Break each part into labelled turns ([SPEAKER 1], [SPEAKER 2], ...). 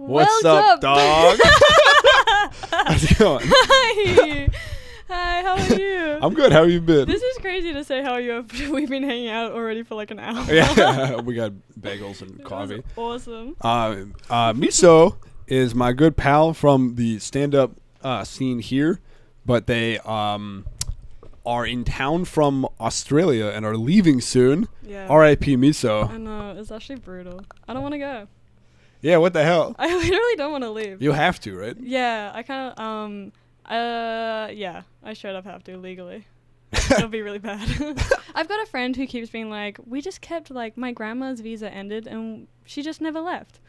[SPEAKER 1] What's up, dog? How's it going?
[SPEAKER 2] Hi. Hi, how are you?
[SPEAKER 1] I'm good. How have you been?
[SPEAKER 2] This is crazy to say how are you after we've been hanging out already for like an hour.
[SPEAKER 1] Yeah, we got bagels and coffee.
[SPEAKER 2] Awesome.
[SPEAKER 1] Miso is my good pal from the stand-up scene here, but they are in town from Australia and are leaving soon.
[SPEAKER 2] Yeah.
[SPEAKER 1] R.I.P. Miso.
[SPEAKER 2] I know, it's actually brutal. I don't want to go.
[SPEAKER 1] Yeah, what the hell?
[SPEAKER 2] I literally don't want to leave.
[SPEAKER 1] You have to, right?
[SPEAKER 2] Yeah, I kind of, yeah, I straight up have to legally. It'll be really bad. I've got a friend who keeps being like, we just kept, like, my grandma's visa ended and she just never left.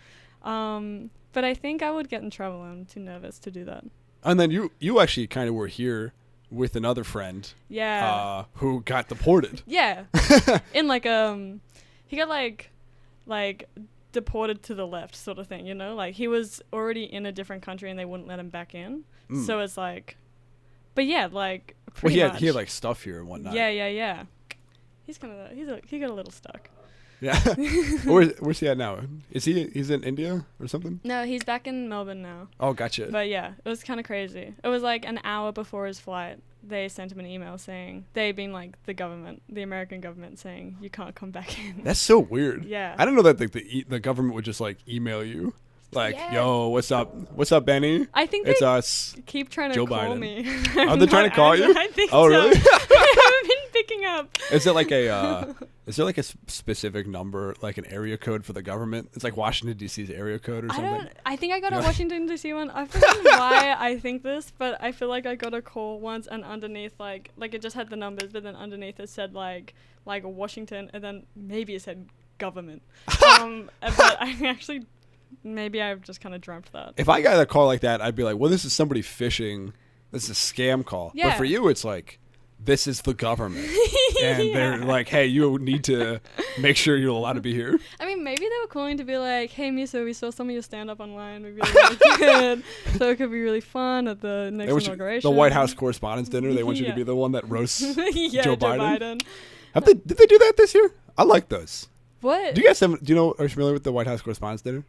[SPEAKER 2] But I think I would get in trouble. I'm too nervous to do that. And
[SPEAKER 1] then you actually kind of were here with another friend.
[SPEAKER 2] Yeah.
[SPEAKER 1] Who got deported.
[SPEAKER 2] Yeah. In, like, he got, like, deported to the left sort of thing, you know? Like, he was already in a different country and they wouldn't let him back in. So it's like, but yeah, like, pretty much.
[SPEAKER 1] He had like stuff here and whatnot.
[SPEAKER 2] Yeah. He's kind of, he got a little stuck.
[SPEAKER 1] Yeah. Where's he at now? He's in India or something?
[SPEAKER 2] No, he's back in Melbourne now.
[SPEAKER 1] Oh, gotcha.
[SPEAKER 2] But yeah, it was kind of crazy. It was like an hour before his flight, they sent him an email saying, they being like the American government saying, you can't come back in.
[SPEAKER 1] That's so weird.
[SPEAKER 2] Yeah.
[SPEAKER 1] I didn't know that the government would just like email you. Like, yeah. Yo, what's up, Benny?
[SPEAKER 2] I think
[SPEAKER 1] it's
[SPEAKER 2] they
[SPEAKER 1] us.
[SPEAKER 2] Keep trying to
[SPEAKER 1] Joe
[SPEAKER 2] call
[SPEAKER 1] Biden.
[SPEAKER 2] me.
[SPEAKER 1] Oh, they're trying to call you?
[SPEAKER 2] I think
[SPEAKER 1] so.
[SPEAKER 2] Really? I haven't been picking up.
[SPEAKER 1] Is it like is there like a specific number, like an area code for the government? It's like Washington D.C.'s area code or something.
[SPEAKER 2] I think I got a Washington D.C. one. I forgot why I think this, but I feel like I got a call once, and underneath like it just had the numbers, but then underneath it said like Washington, and then maybe it said government. But I actually. Maybe I've just kind of dreamt that.
[SPEAKER 1] If I got a call like that, I'd be like, well, this is somebody phishing. This is a scam call.
[SPEAKER 2] Yeah.
[SPEAKER 1] But for you, it's like, this is the government. And they're like, hey, you need to make sure you're allowed to be here.
[SPEAKER 2] I mean, maybe they were calling to be like, hey, Miso, we saw some of your stand-up online. We really like it. So it could be really fun at the next inauguration.
[SPEAKER 1] The White House Correspondents' Dinner, they want you to be the one that roasts Joe Biden. Did they do that this year? I like those.
[SPEAKER 2] What?
[SPEAKER 1] Do you guys are you familiar with the White House Correspondents' Dinner?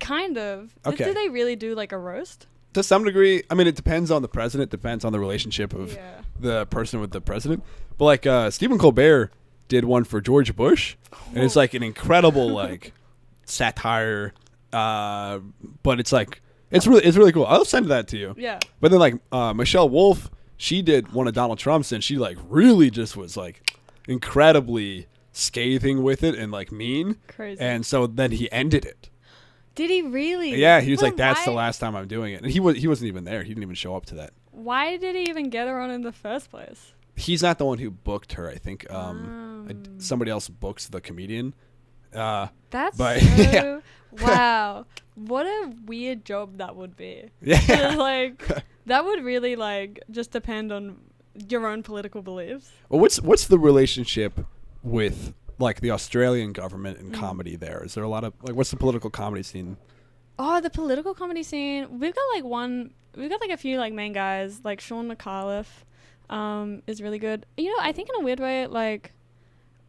[SPEAKER 2] Kind of.
[SPEAKER 1] Okay.
[SPEAKER 2] Do they really do like a roast?
[SPEAKER 1] To some degree. I mean, it depends on the president. Depends on the relationship of the person with the president. But like Stephen Colbert did one for George Bush, and it's like an incredible like satire. But it's like it's really cool. I'll send that to you.
[SPEAKER 2] Yeah.
[SPEAKER 1] But then like Michelle Wolf, she did one of Donald Trump's, and she like really just was like incredibly scathing with it and like mean.
[SPEAKER 2] Crazy.
[SPEAKER 1] And so then he ended it.
[SPEAKER 2] Did he really?
[SPEAKER 1] Yeah, he was like, that's the last time I'm doing it. And he wasn't even there. He didn't even show up to that.
[SPEAKER 2] Why did he even get her on in the first place?
[SPEAKER 1] He's not the one who booked her, I think. Somebody else books the comedian.
[SPEAKER 2] That's so... Wow. What a weird job that would be.
[SPEAKER 1] Yeah.
[SPEAKER 2] Like, that would really, like, just depend on your own political beliefs.
[SPEAKER 1] Well, what's the relationship with... like the Australian government and comedy there? Is there a lot of like what's the political comedy scene?
[SPEAKER 2] Oh, the political comedy scene. We've got a few like main guys, like Sean McAuliffe is really good. You know, I think in a weird way, like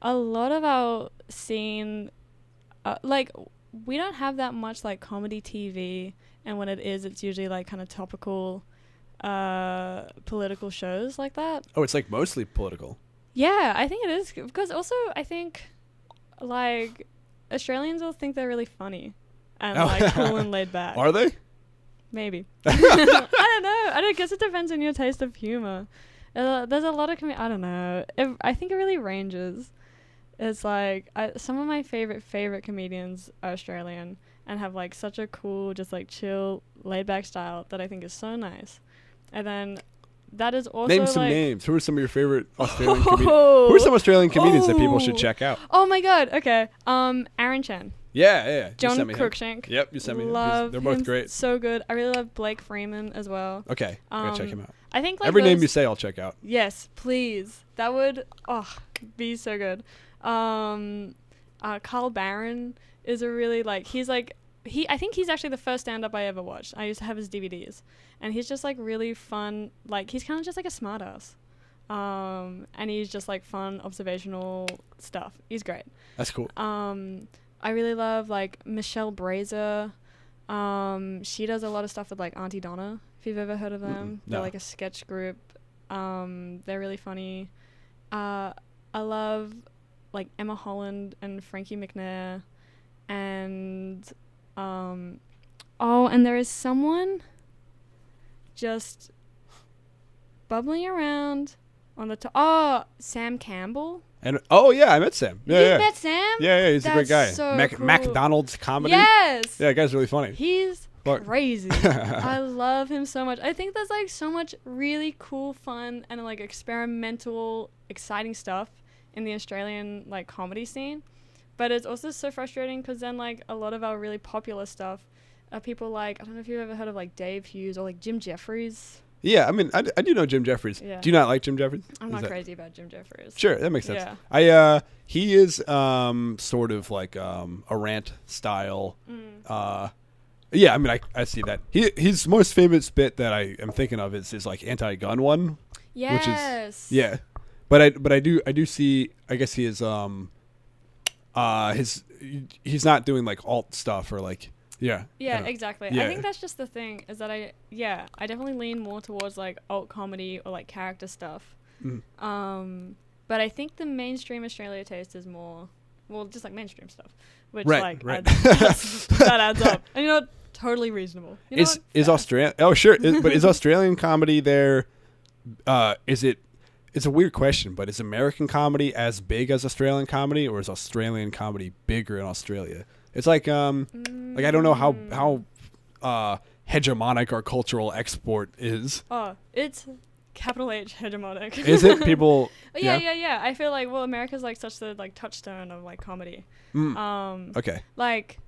[SPEAKER 2] a lot of our scene like we don't have that much like comedy TV, and when it is, it's usually like kind of topical political shows like that.
[SPEAKER 1] Oh, it's like mostly political.
[SPEAKER 2] Yeah, I think it is, because also I think like Australians will think they're really funny and like cool and laid back.
[SPEAKER 1] Are they?
[SPEAKER 2] Maybe. I don't know. I guess it depends on your taste of humor. There's a lot of I don't know. I think it really ranges. It's like some of my favorite comedians are Australian and have like such a cool, just like chill, laid back style that I think is so nice. And then that is also
[SPEAKER 1] name some names. Who are some of your favorite Australian comedians? Who are some Australian comedians that people should check out?
[SPEAKER 2] Oh my god. Okay. Aaron Chen.
[SPEAKER 1] Yeah.
[SPEAKER 2] John Cruikshank.
[SPEAKER 1] Yep, you sent me.
[SPEAKER 2] They're
[SPEAKER 1] both great.
[SPEAKER 2] So good. I really love Blake Freeman as well.
[SPEAKER 1] Okay, I'm gonna check him out.
[SPEAKER 2] I think like
[SPEAKER 1] every name you say, I'll check out.
[SPEAKER 2] Yes, please. That would be so good. Carl Barron is a really like I think he's actually the first stand-up I ever watched. I used to have his DVDs. And he's just, like, really fun. Like, he's kind of just, like, a smartass. And he's just, like, fun, observational stuff. He's great.
[SPEAKER 1] That's cool.
[SPEAKER 2] I really love, like, Michelle Brazer. She does a lot of stuff with like Auntie Donna, if you've ever heard of them.
[SPEAKER 1] No.
[SPEAKER 2] They're like a sketch group. They're really funny. I love like Emma Holland and Frankie McNair, and and there is someone just bubbling around on the top. Oh, Sam Campbell.
[SPEAKER 1] And I met Sam.
[SPEAKER 2] You met Sam?
[SPEAKER 1] Yeah, he's a great guy.
[SPEAKER 2] So cool.
[SPEAKER 1] McDonald's comedy.
[SPEAKER 2] Yes.
[SPEAKER 1] Yeah, that guy's really funny.
[SPEAKER 2] He's crazy. I love him so much. I think there's like so much really cool, fun, and like experimental, exciting stuff in the Australian like comedy scene. But it's also so frustrating because then like a lot of our really popular stuff are people like, I don't know if you've ever heard of like Dave Hughes or like Jim Jeffries.
[SPEAKER 1] Yeah, I mean, I do know Jim Jeffries.
[SPEAKER 2] Yeah.
[SPEAKER 1] Do you not like Jim Jeffries?
[SPEAKER 2] I'm not crazy about Jim Jeffries.
[SPEAKER 1] Sure, that makes sense.
[SPEAKER 2] Yeah.
[SPEAKER 1] He is sort of like a rant style. Yeah, I mean, I see that. His most famous bit that I am thinking of is his like anti-gun one.
[SPEAKER 2] Yes.
[SPEAKER 1] Which is, yeah. But I do see, I guess he is he's not doing like alt stuff or like yeah
[SPEAKER 2] exactly.
[SPEAKER 1] Yeah.
[SPEAKER 2] I think that's just the thing is that I definitely lean more towards like alt comedy or like character stuff. But I think the mainstream Australia taste is more just like mainstream stuff, which
[SPEAKER 1] right.
[SPEAKER 2] that adds up, and you know, totally reasonable. You know
[SPEAKER 1] is Australia? Oh sure, but is Australian comedy there? Is it? It's a weird question, but is American comedy as big as Australian comedy, or is Australian comedy bigger in Australia? It's like like I don't know how hegemonic our cultural export is.
[SPEAKER 2] Oh, it's capital H hegemonic.
[SPEAKER 1] Is it? People
[SPEAKER 2] yeah. I feel like America's like such the like touchstone of like comedy.
[SPEAKER 1] Okay.
[SPEAKER 2] Like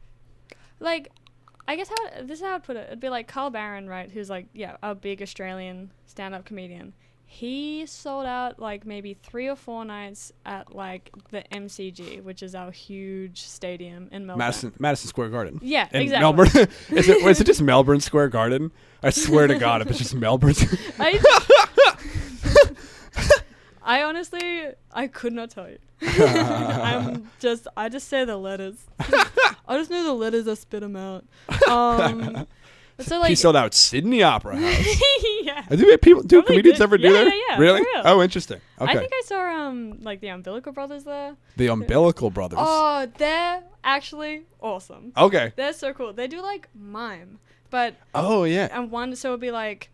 [SPEAKER 2] I guess this is how I'd put it. It'd be like Carl Barron, right? Who's like a big Australian stand-up comedian. He sold out like maybe 3 or 4 nights at like the MCG, which is our huge stadium in Melbourne.
[SPEAKER 1] Madison Square Garden.
[SPEAKER 2] Yeah,
[SPEAKER 1] in
[SPEAKER 2] exactly.
[SPEAKER 1] Melbourne. is it just Melbourne Square Garden? I swear to God, if it's just Melbourne.
[SPEAKER 2] I honestly, I could not tell you. I just say the letters. I just know the letters. I spit them out. So like
[SPEAKER 1] he sold out Sydney Opera House.
[SPEAKER 2] Yeah.
[SPEAKER 1] Do comedians ever do that?
[SPEAKER 2] Yeah.
[SPEAKER 1] Really?
[SPEAKER 2] For real.
[SPEAKER 1] Oh, interesting. Okay.
[SPEAKER 2] I think I saw like the Umbilical Brothers there.
[SPEAKER 1] The Umbilical Brothers.
[SPEAKER 2] Oh, they're actually awesome.
[SPEAKER 1] Okay.
[SPEAKER 2] They're so cool. They do like mime, but
[SPEAKER 1] oh yeah.
[SPEAKER 2] And so it'd be like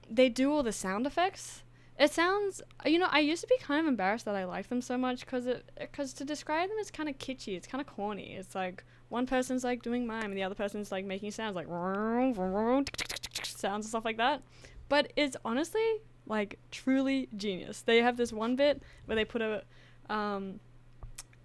[SPEAKER 2] they do all the sound effects. It sounds, I used to be kind of embarrassed that I like them so much because to describe them, it's kind of kitschy. It's kind of corny. It's like one person's like doing mime and the other person's like making sounds like sounds and stuff like that. But it's honestly like truly genius. They have this one bit where they put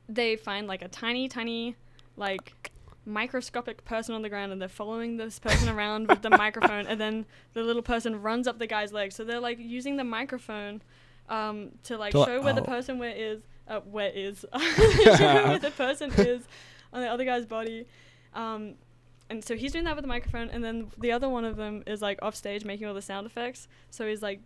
[SPEAKER 2] they find like a tiny like microscopic person on the ground and they're following this person around with the microphone, and then the little person runs up the guy's leg, so they're like using the microphone to like show where the person is show where the person is on the other guy's body, and so he's doing that with the microphone, and then the other one of them is like off stage making all the sound effects, so he's like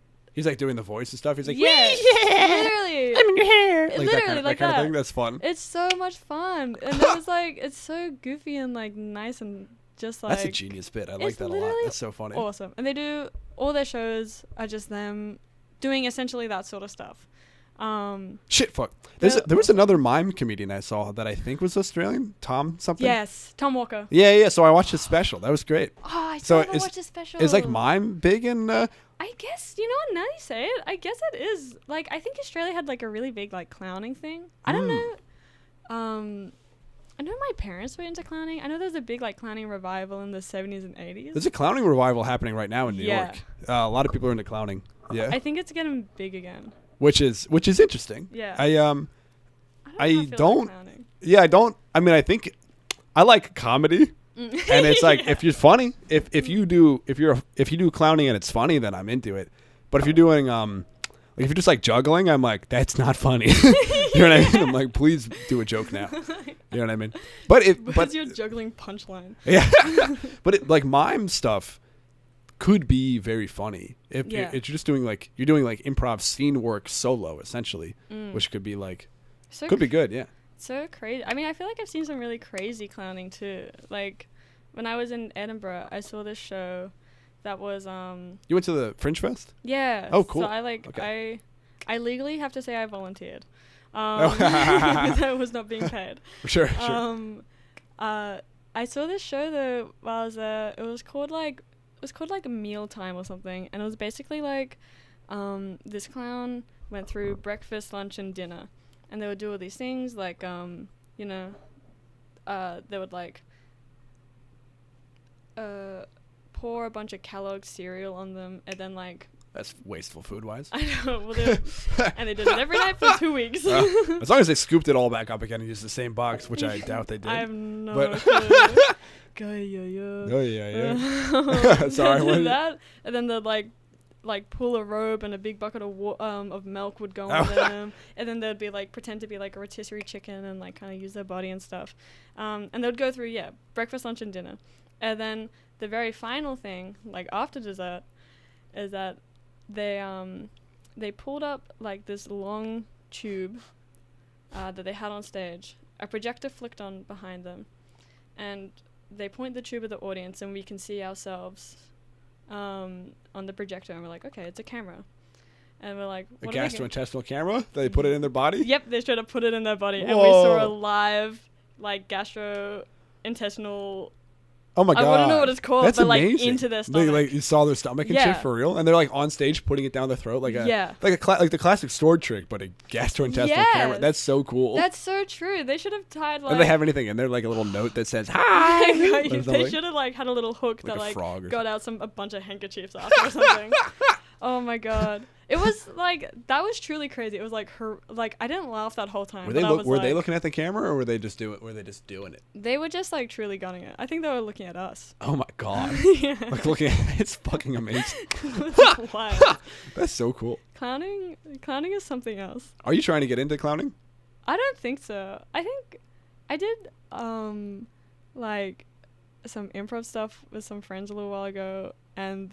[SPEAKER 2] doing
[SPEAKER 1] the voice and stuff. He's like,
[SPEAKER 2] yeah, literally,
[SPEAKER 1] I'm in your hair. Like
[SPEAKER 2] literally,
[SPEAKER 1] that kind of thing. That's fun.
[SPEAKER 2] It's so much fun, and it was like it's so goofy and like nice and just like.
[SPEAKER 1] That's a genius bit. I like that a lot. That's so funny.
[SPEAKER 2] Awesome, and they do all their shows are just them doing essentially that sort of stuff.
[SPEAKER 1] Shit, fuck. There was another mime comedian I saw that I think was Australian. Tom something.
[SPEAKER 2] Yes, Tom Walker.
[SPEAKER 1] Yeah. So I watched his special. That was great.
[SPEAKER 2] Oh, I still haven't watched his special.
[SPEAKER 1] Is like mime big in?
[SPEAKER 2] I guess, you know what, now you say it, I guess it is. Like, I think Australia had, like, a really big, like, clowning thing. I don't know. I know my parents were into clowning. I know there's a big, like, clowning revival in the 70s and 80s.
[SPEAKER 1] There's a clowning revival happening right now in New York. A lot of people are into clowning. Yeah.
[SPEAKER 2] I think it's getting big again.
[SPEAKER 1] Which is interesting.
[SPEAKER 2] Yeah.
[SPEAKER 1] I don't.
[SPEAKER 2] Like
[SPEAKER 1] yeah, I don't. I mean, I think I like comedy. And it's like if you're funny, if you do clowning and it's funny, then I'm into it. But if you're doing like if you're just like juggling, I'm like, that's not funny. You know what I mean? I'm like, please do a joke now. You know what I mean? But
[SPEAKER 2] you're juggling punchline.
[SPEAKER 1] Yeah. But like mime stuff could be very funny if you're just doing like improv scene work solo essentially, which could be like be good. Yeah.
[SPEAKER 2] So crazy. I mean, I feel like I've seen some really crazy clowning too. Like when I was in Edinburgh, I saw this show that was
[SPEAKER 1] You went to the Fringe Fest?
[SPEAKER 2] Yeah.
[SPEAKER 1] Oh, cool.
[SPEAKER 2] So I
[SPEAKER 1] Okay.
[SPEAKER 2] I legally have to say I volunteered. Because I was not being paid.
[SPEAKER 1] Sure.
[SPEAKER 2] I saw this show though while I was there. It was called like Mealtime or something, and it was basically like this clown went through breakfast, lunch, and dinner, and they would do all these things like you know, they would like pour a bunch of Kellogg's cereal on them, and then like.
[SPEAKER 1] That's wasteful food-wise.
[SPEAKER 2] I know. Well, and they did it every night for 2 weeks.
[SPEAKER 1] As long as they scooped it all back up again and used the same box, which I doubt they did.
[SPEAKER 2] I have no
[SPEAKER 1] clue.
[SPEAKER 2] Oh
[SPEAKER 1] yeah. Sorry.
[SPEAKER 2] What that, and then they'd like pull a robe and a big bucket of milk would go on them, and then they'd be like pretend to be like a rotisserie chicken and like kind of use their body and stuff, and they'd go through breakfast, lunch, and dinner, and then the very final thing like after dessert is that they pulled up like this long tube that they had on stage. A projector flicked on behind them, and they point the tube at the audience, and we can see ourselves on the projector, and we're like, okay, it's a camera, and we're like,
[SPEAKER 1] a gastrointestinal camera? They put it in their body?
[SPEAKER 2] Yep, they straight up put it in their body.
[SPEAKER 1] Whoa.
[SPEAKER 2] And we saw a live like gastrointestinal.
[SPEAKER 1] Oh my god!
[SPEAKER 2] I wouldn't know what it's called,
[SPEAKER 1] That's
[SPEAKER 2] but like
[SPEAKER 1] amazing.
[SPEAKER 2] into their stomach.
[SPEAKER 1] Like you saw their stomach and shit for real, and they're like on stage putting it down their throat like like the classic sword trick, but a gastrointestinal camera. That's so cool.
[SPEAKER 2] That's so true. They should have tied like.
[SPEAKER 1] Do they have anything in there, like a little note that says "Hi"?
[SPEAKER 2] They should have like had a little hook that like got out a bunch of handkerchiefs after or something. Oh my god. It was like that was truly crazy. It was like I didn't laugh that whole time.
[SPEAKER 1] Were they looking at the camera or were they just doing it?
[SPEAKER 2] They were just like truly gunning it. I think they were looking at us.
[SPEAKER 1] Oh my god.
[SPEAKER 2] Yeah.
[SPEAKER 1] Like looking at it's fucking amazing.
[SPEAKER 2] Wild.
[SPEAKER 1] That's so cool.
[SPEAKER 2] Clowning is something else.
[SPEAKER 1] Are you trying to get into clowning?
[SPEAKER 2] I don't think so. I think I did like some improv stuff with some friends a little while ago, and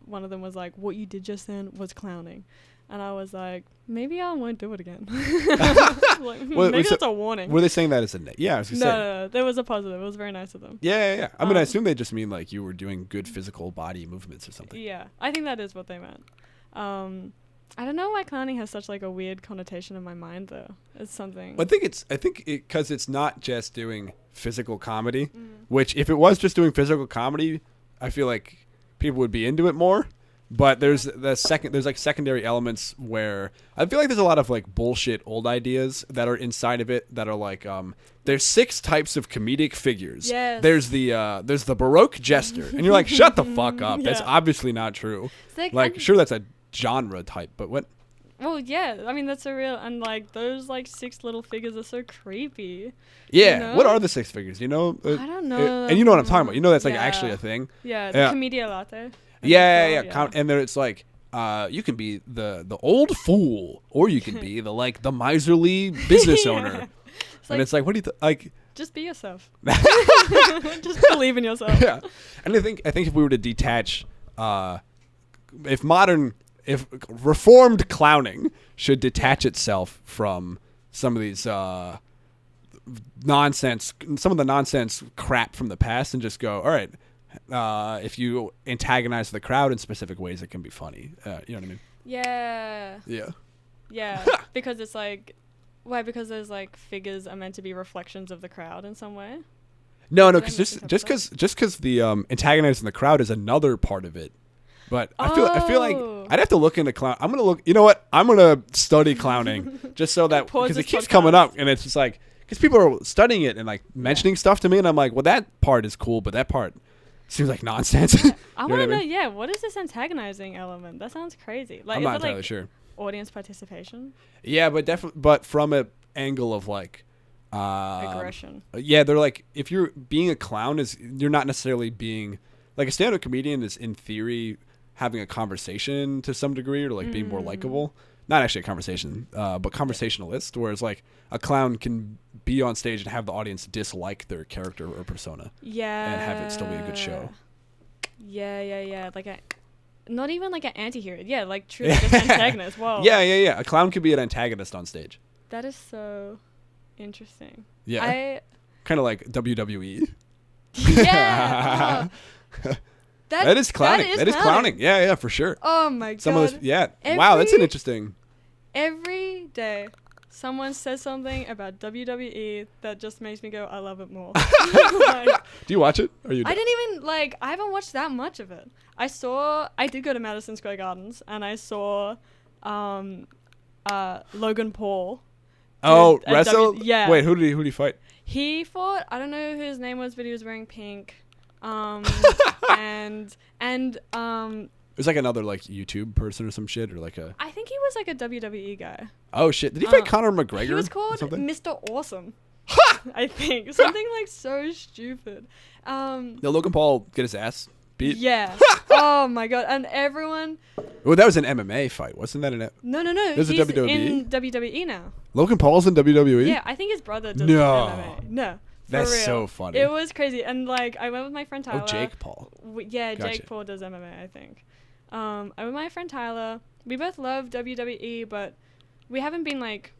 [SPEAKER 2] one of them was like, what you did just then was clowning. And I was like, maybe I won't do it again. Like, maybe that's a warning.
[SPEAKER 1] Were they saying that as a yeah? I was gonna say.
[SPEAKER 2] No, there was a positive. It was very nice of them.
[SPEAKER 1] Yeah. I mean, I assume they just mean like you were doing good physical body movements or something.
[SPEAKER 2] Yeah, I think that is what they meant. I don't know why clowning has such like a weird connotation in my mind though. It's something.
[SPEAKER 1] I think because it's not just doing physical comedy, which if it was just doing physical comedy, I feel like people would be into it more. But there's like secondary elements where I feel like there's a lot of like bullshit old ideas that are inside of it that are like there's 6 types of comedic figures.
[SPEAKER 2] Yes.
[SPEAKER 1] There's the Baroque jester, and you're like, shut the fuck up. That's obviously not true. Like sure, that's a genre type, but what?
[SPEAKER 2] Well, yeah, I mean that's a real, and like those like 6 little figures are so creepy.
[SPEAKER 1] Yeah,
[SPEAKER 2] you know?
[SPEAKER 1] What are the 6 figures? You know?
[SPEAKER 2] I don't know.
[SPEAKER 1] And you know what I'm talking about. You know that's like actually a thing.
[SPEAKER 2] Yeah, the commedia latte.
[SPEAKER 1] Yeah. And there it's like you can be the old fool, or you can be the miserly business owner. And it's like, what do you like?
[SPEAKER 2] Just be yourself. Just believe in yourself.
[SPEAKER 1] Yeah, and I think if we were to detach, if reformed clowning should detach itself from some of these nonsense crap from the past, and just go, all right. If you antagonize the crowd in specific ways, it can be funny. You know what I mean?
[SPEAKER 2] Yeah.
[SPEAKER 1] Yeah.
[SPEAKER 2] Because it's like, why? Because those like figures are meant to be reflections of the crowd in some way.
[SPEAKER 1] No, because just because the antagonizing the crowd is another part of it. But I feel like I'd have to look into clown. I'm gonna look. You know what? I'm gonna study clowning just so that because it keeps coming up, and it's just like because people are studying it and like mentioning stuff to me, and I'm like, well, that part is cool, but that part seems like nonsense.
[SPEAKER 2] I want to know, what is this antagonizing element? That sounds crazy. Like,
[SPEAKER 1] I'm not entirely
[SPEAKER 2] like
[SPEAKER 1] sure.
[SPEAKER 2] Audience participation?
[SPEAKER 1] Yeah, but definitely, but from an angle of like
[SPEAKER 2] aggression.
[SPEAKER 1] Yeah, they're like, if you're being a clown, you're not necessarily being like a stand-up comedian is in theory having a conversation to some degree, or like being more likable. Not actually a conversation, but conversationalist, whereas like a clown can be on stage and have the audience dislike their character or persona.
[SPEAKER 2] Yeah.
[SPEAKER 1] And have it still be a good show.
[SPEAKER 2] Yeah. Like not even like an anti-hero. Yeah, like truly just antagonist. Whoa.
[SPEAKER 1] Yeah. A clown could be an antagonist on stage.
[SPEAKER 2] That is so interesting.
[SPEAKER 1] Yeah. Kind of like WWE.
[SPEAKER 2] Yeah.
[SPEAKER 1] That is clowning. That is clowning. Yeah, for sure.
[SPEAKER 2] Oh my god.
[SPEAKER 1] Some of those, yeah. Wow, that's an interesting.
[SPEAKER 2] Every day, someone says something about WWE that just makes me go, I love it more. Like,
[SPEAKER 1] do you watch it? Or you?
[SPEAKER 2] I didn't even I haven't watched that much of it. I did go to Madison Square Gardens and I saw, Logan Paul.
[SPEAKER 1] Oh, wrestle?
[SPEAKER 2] Yeah.
[SPEAKER 1] Wait, who did he fight?
[SPEAKER 2] He fought, I don't know who his name was, but he was wearing pink. And
[SPEAKER 1] it was like another like YouTube person or some shit, or like a.
[SPEAKER 2] I think he was like a WWE guy.
[SPEAKER 1] Oh shit! Did he fight Conor McGregor?
[SPEAKER 2] He was called Mr. Awesome. I think something like so stupid.
[SPEAKER 1] Did Logan Paul get his ass beat?
[SPEAKER 2] Yeah. Oh my god! And everyone.
[SPEAKER 1] Well, that was an MMA fight, wasn't that an?
[SPEAKER 2] No.
[SPEAKER 1] He's
[SPEAKER 2] He's
[SPEAKER 1] WWE?
[SPEAKER 2] in WWE now.
[SPEAKER 1] Logan Paul's in WWE.
[SPEAKER 2] Yeah, I think his brother does
[SPEAKER 1] No.
[SPEAKER 2] MMA. No.
[SPEAKER 1] That's
[SPEAKER 2] real.
[SPEAKER 1] so funny.
[SPEAKER 2] It was crazy, and like I went with my friend Tyler.
[SPEAKER 1] Oh, Jake Paul.
[SPEAKER 2] Yeah,
[SPEAKER 1] Gotcha.
[SPEAKER 2] Jake Paul does MMA, I think. I went with my friend Tyler. We both love WWE, but we haven't been like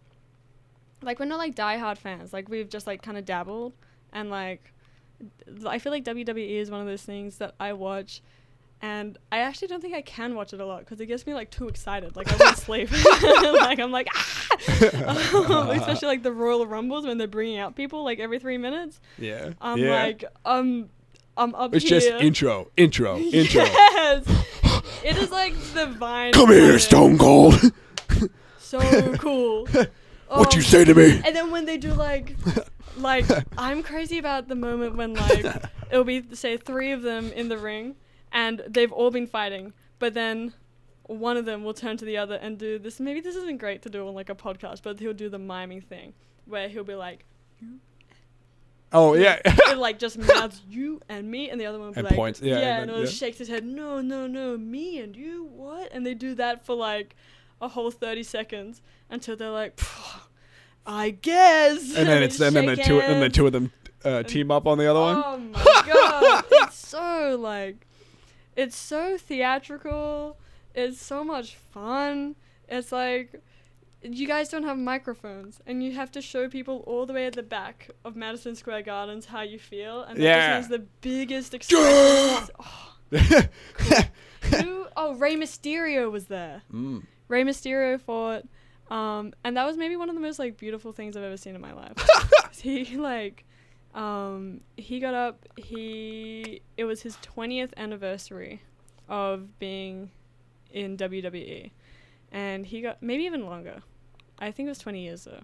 [SPEAKER 2] we're not like diehard fans. Like we've just like kind of dabbled, and like I feel like WWE is one of those things that I watch. And I actually don't think I can watch it a lot because it gets me like too excited. Like I won't sleep. Like I'm like, especially like the Royal Rumbles when they're bringing out people like every 3 minutes.
[SPEAKER 1] Yeah.
[SPEAKER 2] I'm like, I'm up
[SPEAKER 1] it's
[SPEAKER 2] here.
[SPEAKER 1] It's just intro.
[SPEAKER 2] Yes. It is like the Vine.
[SPEAKER 1] Come here, Stone Cold.
[SPEAKER 2] So cool.
[SPEAKER 1] What you say to me?
[SPEAKER 2] And then when they do like I'm crazy about the moment when like it'll be say 3 of them in the ring. And they've all been fighting, but then one of them will turn to the other and do this. Maybe this isn't great to do on like a podcast, but he'll do the miming thing where he'll be like, you.
[SPEAKER 1] Oh, yeah.
[SPEAKER 2] It like just mouths you and me, and the other one will be
[SPEAKER 1] and
[SPEAKER 2] like,
[SPEAKER 1] points. Yeah,
[SPEAKER 2] and it shakes his head, no, me and you, what? And they do that for like a whole 30 seconds until they're like, I guess.
[SPEAKER 1] And then the two of them team up on the other one.
[SPEAKER 2] Oh my god. It's so like. It's so theatrical. It's so much fun. It's like, you guys don't have microphones, and you have to show people all the way at the back of Madison Square Gardens how you feel, and that just means the biggest expressions. Cool. Rey Mysterio was there. Rey Mysterio fought, and that was maybe one of the most like beautiful things I've ever seen in my life. He got up, it was his 20th anniversary of being in WWE, and he got, maybe even longer. I think it was 20 years though.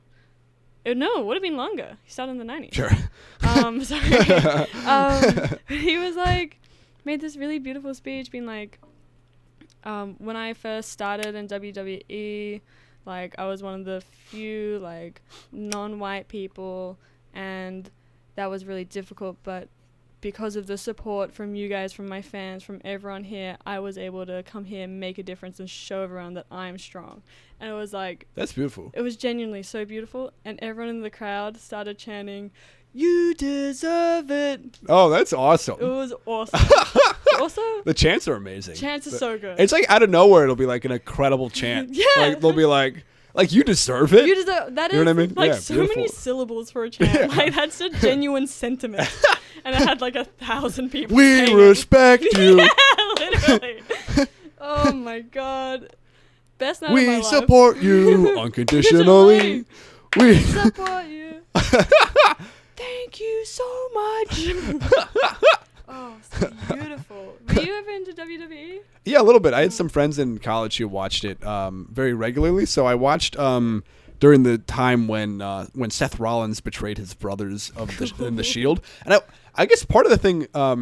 [SPEAKER 2] No, it would have been longer. He started in the 90s.
[SPEAKER 1] Sure.
[SPEAKER 2] Sorry. He was like, made this really beautiful speech being like, when I first started in WWE, like I was one of the few like non-white people, and that was really difficult, but because of the support from you guys, from my fans, from everyone here, I was able to come here and make a difference and show everyone that I'm strong. And it was like...
[SPEAKER 1] That's beautiful.
[SPEAKER 2] It was genuinely so beautiful, and everyone in the crowd started chanting, "You deserve it."
[SPEAKER 1] Oh, that's awesome.
[SPEAKER 2] It was awesome. Also...
[SPEAKER 1] The chants are amazing.
[SPEAKER 2] Chants are so good.
[SPEAKER 1] It's like out of nowhere, it'll be like an incredible chant.
[SPEAKER 2] Yeah.
[SPEAKER 1] Like, they'll be like, you deserve it.
[SPEAKER 2] You deserve, that
[SPEAKER 1] you know
[SPEAKER 2] is
[SPEAKER 1] what I mean?
[SPEAKER 2] like
[SPEAKER 1] yeah,
[SPEAKER 2] so
[SPEAKER 1] beautiful.
[SPEAKER 2] many syllables for a chant. Yeah. Like that's a genuine sentiment. And it had like 1,000 people.
[SPEAKER 1] We respect you.
[SPEAKER 2] Yeah, literally. Oh my god. Best night of my life.
[SPEAKER 1] We support you unconditionally. We
[SPEAKER 2] support you. Thank you so much. Oh, so beautiful. Were you ever into WWE?
[SPEAKER 1] Yeah, a little bit. I had some friends in college who watched it very regularly. So I watched during the time when Seth Rollins betrayed his brothers in the Shield. And I guess part of the thing, I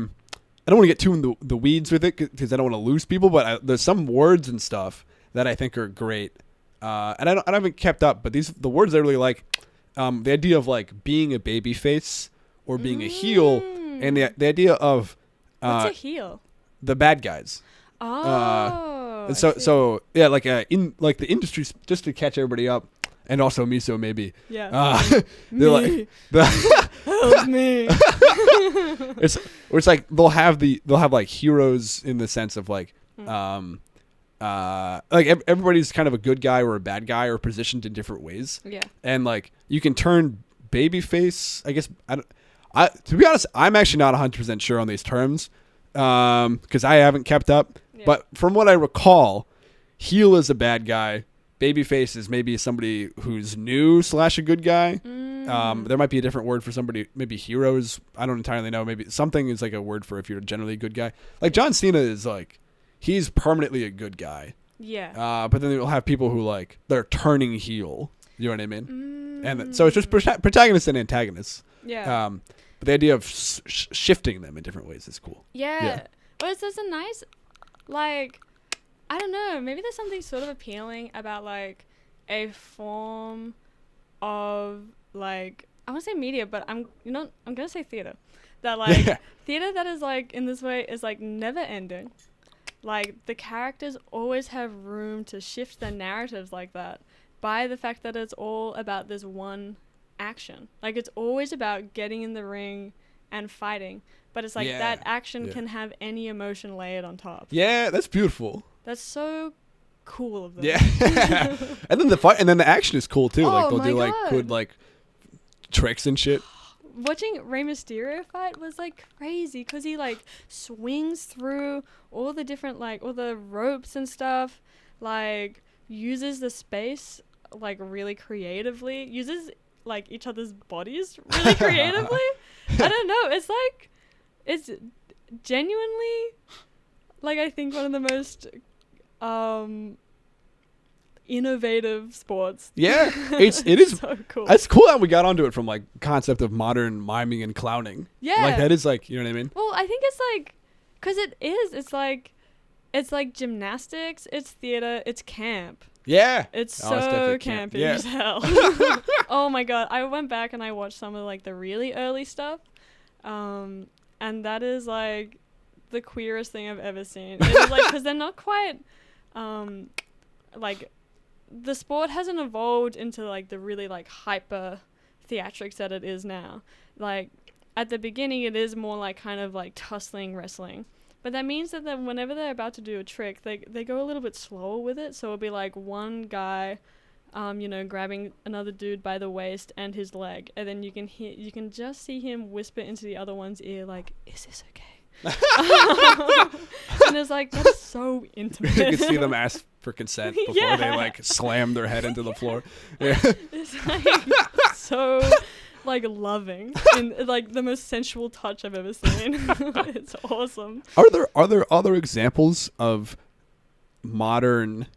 [SPEAKER 1] don't want to get too in the weeds with it because I don't want to lose people, but there's some words and stuff that I think are great. And I haven't kept up, but the words I really like, the idea of like being a baby face or being a heel, and the idea of
[SPEAKER 2] what's a heel?
[SPEAKER 1] The bad guys.
[SPEAKER 2] Oh.
[SPEAKER 1] And so yeah, like in like the industry, just to catch everybody up, and also Miso maybe.
[SPEAKER 2] Yeah.
[SPEAKER 1] They're like
[SPEAKER 2] help me.
[SPEAKER 1] It's like they'll have like heroes in the sense of like like everybody's kind of a good guy or a bad guy or positioned in different ways.
[SPEAKER 2] Yeah.
[SPEAKER 1] And like you can turn babyface, I guess To be honest, I'm actually not 100% sure on these terms because I haven't kept up. Yeah. But from what I recall, heel is a bad guy. Babyface is maybe somebody who's new / a good guy. There might be a different word for somebody. Maybe heroes. I don't entirely know. Maybe something is like a word for if you're generally a good guy. Like John Cena is like, he's permanently a good guy.
[SPEAKER 2] Yeah.
[SPEAKER 1] But then you'll have people who like they're turning heel. You know what I mean? And so it's just protagonists and antagonists.
[SPEAKER 2] Yeah.
[SPEAKER 1] But the idea of shifting them in different ways is cool.
[SPEAKER 2] Yeah. Well, there's a nice, like, I don't know. Maybe there's something sort of appealing about like a form of like, I want to say media, but I'm gonna say theater. That like theater that is like in this way is like never ending. Like the characters always have room to shift their narratives like that by the fact that it's all about this one action. Like it's always about getting in the ring and fighting, but it's like that action can have any emotion layered on top.
[SPEAKER 1] Yeah, that's beautiful.
[SPEAKER 2] That's so cool of them.
[SPEAKER 1] Yeah. And then the fight and then the action is cool too. Like they'll do like good like tricks and shit.
[SPEAKER 2] Watching Rey Mysterio fight was like crazy because he like swings through all the different like all the ropes and stuff, like uses the space like really creatively, uses like each other's bodies really creatively. I don't know, it's like it's genuinely like I think one of the most innovative sports.
[SPEAKER 1] Yeah, it is
[SPEAKER 2] so cool.
[SPEAKER 1] It's cool that we got onto it from like concept of modern miming and clowning.
[SPEAKER 2] Yeah,
[SPEAKER 1] like that is like, you know what I mean?
[SPEAKER 2] Well, I think it's like because it's like gymnastics, it's theater, it's camp.
[SPEAKER 1] Yeah,
[SPEAKER 2] it's so campy as hell. Oh my god, I went back and I watched some of like the really early stuff, and that is like the queerest thing I've ever seen. It's like because they're not quite like the sport hasn't evolved into like the really like hyper theatrics that it is now. Like at the beginning it is more like kind of like tussling wrestling, but that means that then whenever they're about to do a trick they go a little bit slower with it, so it'll be like one guy grabbing another dude by the waist and his leg, and then you can just see him whisper into the other one's ear like, is this okay? And it's like that's so intimate.
[SPEAKER 1] You can see them ask for consent before they like slam their head into the floor. Yeah.
[SPEAKER 2] It's like so like loving and like the most sensual touch I've ever seen. It's awesome.
[SPEAKER 1] Are there other examples of modern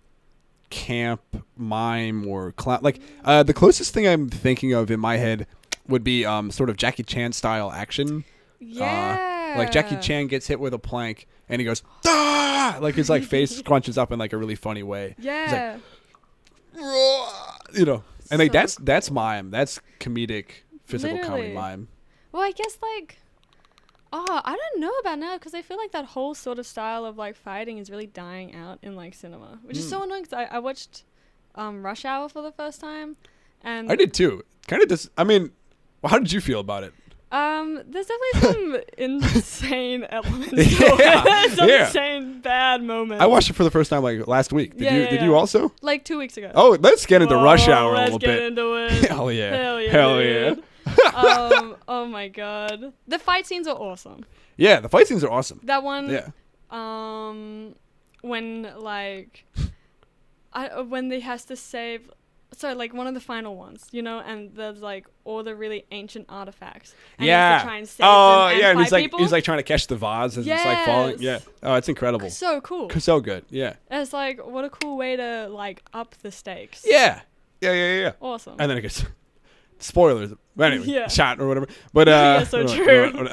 [SPEAKER 1] camp mime or clown? Like the closest thing I'm thinking of in my head would be sort of Jackie Chan style action.
[SPEAKER 2] Yeah.
[SPEAKER 1] Like Jackie Chan gets hit with a plank and he goes, "Ah!" Like his like face scrunches up in like a really funny way.
[SPEAKER 2] Yeah.
[SPEAKER 1] He's like, you know, and like that's mime. That's comedic physical comedy mime.
[SPEAKER 2] Well, I guess like, I don't know about now because I feel like that whole sort of style of like fighting is really dying out in like cinema, which is so annoying. Cause I watched Rush Hour for the first time, and
[SPEAKER 1] I did too. Kind of just. I mean, well, how did you feel about it?
[SPEAKER 2] There's definitely some insane elements to it. Some insane bad moments.
[SPEAKER 1] I watched it for the first time like last week. Did you also?
[SPEAKER 2] Like 2 weeks ago.
[SPEAKER 1] Oh, let's get into Rush Hour a little bit.
[SPEAKER 2] Let's get into it.
[SPEAKER 1] Hell yeah.
[SPEAKER 2] Hell yeah. Oh my god. The fight scenes are awesome.
[SPEAKER 1] Yeah, the fight scenes are awesome.
[SPEAKER 2] That one.
[SPEAKER 1] Yeah.
[SPEAKER 2] When like, when they has to save. So like one of the final ones, and there's like all the really ancient artifacts. And he has to try and save them and fight
[SPEAKER 1] he's like trying to catch the vase as it's like falling. Yeah. Oh, it's incredible.
[SPEAKER 2] So cool.
[SPEAKER 1] So good. Yeah.
[SPEAKER 2] It's like what a cool way to like up the stakes.
[SPEAKER 1] Yeah. Yeah.
[SPEAKER 2] Awesome.
[SPEAKER 1] And then it gets spoilers. But anyway, shot or whatever. But
[SPEAKER 2] yeah, so true.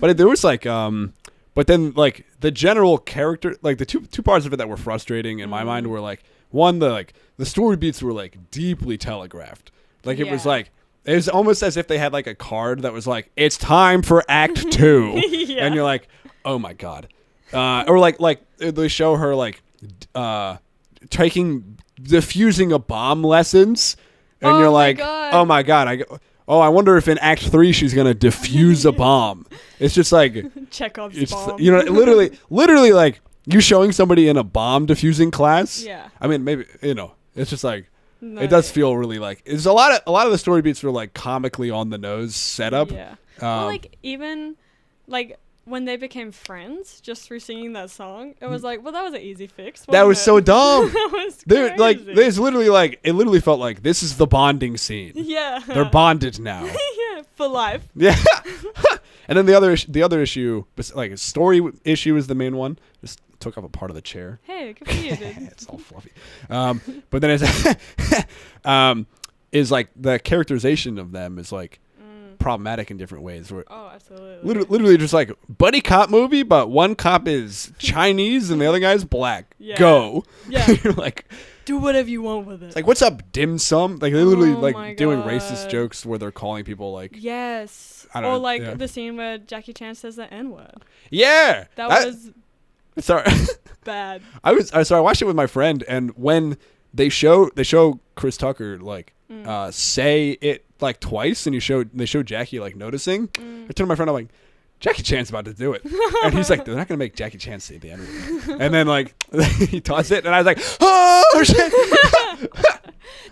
[SPEAKER 1] But there was like but then like the general character, like the two parts of it that were frustrating in my mind were like one, the story beats were like deeply telegraphed. Like it was like it was almost as if they had like a card that was like, it's time for Act 2.
[SPEAKER 2] Yeah.
[SPEAKER 1] And you're like, oh my god. Or like they show her like defusing a bomb lessons, and you're like,
[SPEAKER 2] god.
[SPEAKER 1] oh my god. I wonder if in Act 3 she's gonna defuse a bomb. It's just like
[SPEAKER 2] Chekhov's bomb.
[SPEAKER 1] Literally like you showing somebody in a bomb defusing class.
[SPEAKER 2] Yeah.
[SPEAKER 1] I mean, maybe it's just like
[SPEAKER 2] No.
[SPEAKER 1] It does feel really like there's a lot of the story beats were like comically on the nose setup.
[SPEAKER 2] Yeah. Well, like even like when they became friends just through singing that song, it was like, well, that was an easy fix.
[SPEAKER 1] That was so dumb.
[SPEAKER 2] That was
[SPEAKER 1] They're like,
[SPEAKER 2] crazy.
[SPEAKER 1] there's literally like, it literally felt like this is the bonding scene.
[SPEAKER 2] Yeah.
[SPEAKER 1] They're bonded now.
[SPEAKER 2] Yeah, for life.
[SPEAKER 1] Yeah. And then the other issue, like a story issue is the main one. Just took up a part of the chair.
[SPEAKER 2] Hey, good for you, dude.
[SPEAKER 1] It's all fluffy. But then it's is like the characterization of them is like problematic in different ways. Where
[SPEAKER 2] Oh, absolutely.
[SPEAKER 1] literally just like buddy cop movie, but one cop is Chinese and the other guy's black.
[SPEAKER 2] Yeah.
[SPEAKER 1] Go.
[SPEAKER 2] Yeah.
[SPEAKER 1] You're like,
[SPEAKER 2] do whatever you want with it.
[SPEAKER 1] it's like, what's up, dim sum? Like they literally
[SPEAKER 2] Oh my
[SPEAKER 1] like doing
[SPEAKER 2] God.
[SPEAKER 1] racist jokes where they're calling people like,
[SPEAKER 2] Yes.
[SPEAKER 1] I don't
[SPEAKER 2] Or
[SPEAKER 1] know,
[SPEAKER 2] like
[SPEAKER 1] yeah.
[SPEAKER 2] the scene where Jackie Chan says the N-word.
[SPEAKER 1] yeah,
[SPEAKER 2] That was
[SPEAKER 1] sorry.
[SPEAKER 2] bad.
[SPEAKER 1] I watched it with my friend, and when they show Chris Tucker like say it like twice, and they show Jackie like noticing. I turned to my friend, I'm like, Jackie Chan's about to do it, and he's like, they're not gonna make Jackie Chan say the N-word. And then like he tossed it, and I was like, oh shit.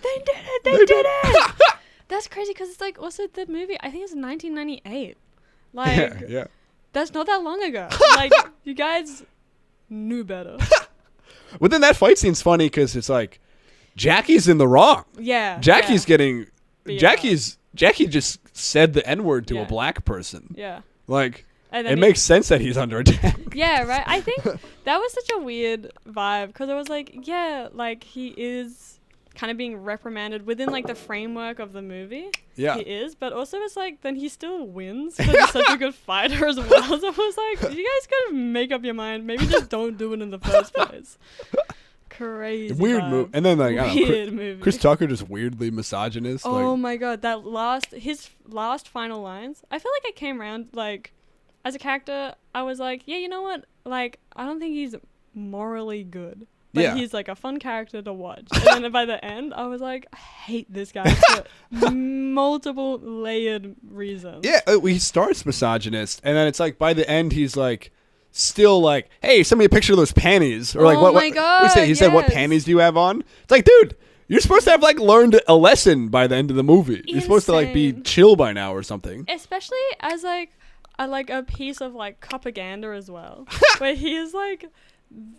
[SPEAKER 2] They did it. They did it. That's crazy because it's like also the movie. I think it's 1998. Like
[SPEAKER 1] yeah.
[SPEAKER 2] that's not that long ago. Like you guys knew better.
[SPEAKER 1] But then that fight scene's funny because it's like Jackie's in the wrong.
[SPEAKER 2] Yeah.
[SPEAKER 1] Jackie's getting
[SPEAKER 2] Beat
[SPEAKER 1] Jackie just said the N-word to
[SPEAKER 2] Yeah.
[SPEAKER 1] a black person.
[SPEAKER 2] Yeah.
[SPEAKER 1] Like
[SPEAKER 2] And then
[SPEAKER 1] it makes sense that he's under attack.
[SPEAKER 2] Yeah, right. I think that was such a weird vibe because I was like, yeah, like he is kind of being reprimanded within like the framework of the movie.
[SPEAKER 1] Yeah.
[SPEAKER 2] He is, but also it's like then he still wins because he's such a good fighter as well. So I was like, you guys gotta make up your mind. Maybe just don't do it in the first place. Crazy.
[SPEAKER 1] Weird
[SPEAKER 2] vibe.
[SPEAKER 1] move. And then like I don't know,
[SPEAKER 2] Weird movie.
[SPEAKER 1] Chris Tucker just weirdly misogynist.
[SPEAKER 2] Oh
[SPEAKER 1] like,
[SPEAKER 2] my god, his last final lines. I feel like I came around like as a character. I was like, yeah, you know what? Like, I don't think he's morally good, but
[SPEAKER 1] Yeah.
[SPEAKER 2] he's like a fun character to watch. And then by the end, I was like, I hate this guy for multiple layered reasons.
[SPEAKER 1] yeah, he starts misogynist, and then it's like by the end he's like still like, hey, send me a picture of those panties, or like
[SPEAKER 2] Oh
[SPEAKER 1] what?
[SPEAKER 2] my
[SPEAKER 1] What did he
[SPEAKER 2] God,
[SPEAKER 1] say? He said, what
[SPEAKER 2] yes.
[SPEAKER 1] panties do you have on? It's like, dude. You're supposed to have like learned a lesson by the end of the movie. You're supposed to like be
[SPEAKER 2] Insane.
[SPEAKER 1] chill by now or something.
[SPEAKER 2] Especially as like a piece of like propaganda as well, where he is like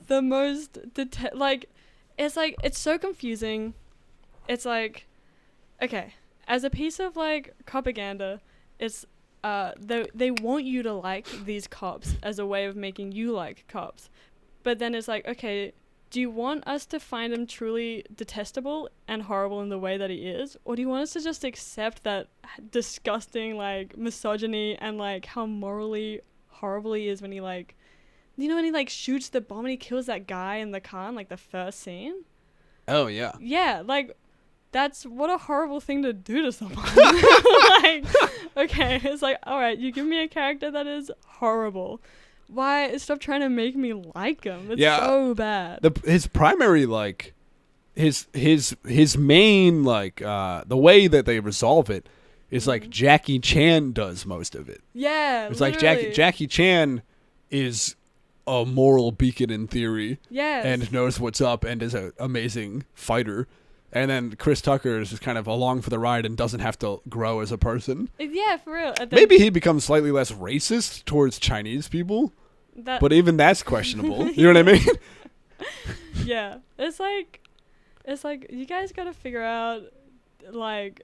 [SPEAKER 2] the most like it's so confusing. It's like, okay, as a piece of like propaganda, it's they want you to like these cops as a way of making you like cops, but then it's like, okay, do you want us to find him truly detestable and horrible in the way that he is? Or do you want us to just accept that disgusting, like, misogyny and, like, how morally horrible he is when he, like... You know when he, like, shoots the bomb and he kills that guy in the car in, like, the first scene?
[SPEAKER 1] Oh yeah.
[SPEAKER 2] Yeah, like, that's... What a horrible thing to do to someone. Like, okay, it's like, alright, you give me a character that is horrible. Why stop trying to make me like him? It's so bad.
[SPEAKER 1] His primary like his main like the way that they resolve it is like Jackie Chan does most of it.
[SPEAKER 2] Yeah,
[SPEAKER 1] It's
[SPEAKER 2] literally.
[SPEAKER 1] like Jackie Chan is a moral beacon in theory.
[SPEAKER 2] Yes.
[SPEAKER 1] And knows what's up and is an amazing fighter. And then Chris Tucker is just kind of along for the ride and doesn't have to grow as a person.
[SPEAKER 2] Yeah, for real.
[SPEAKER 1] Maybe he becomes slightly less racist towards Chinese people, but even that's questionable. You know what I mean?
[SPEAKER 2] Yeah, it's like you guys gotta figure out like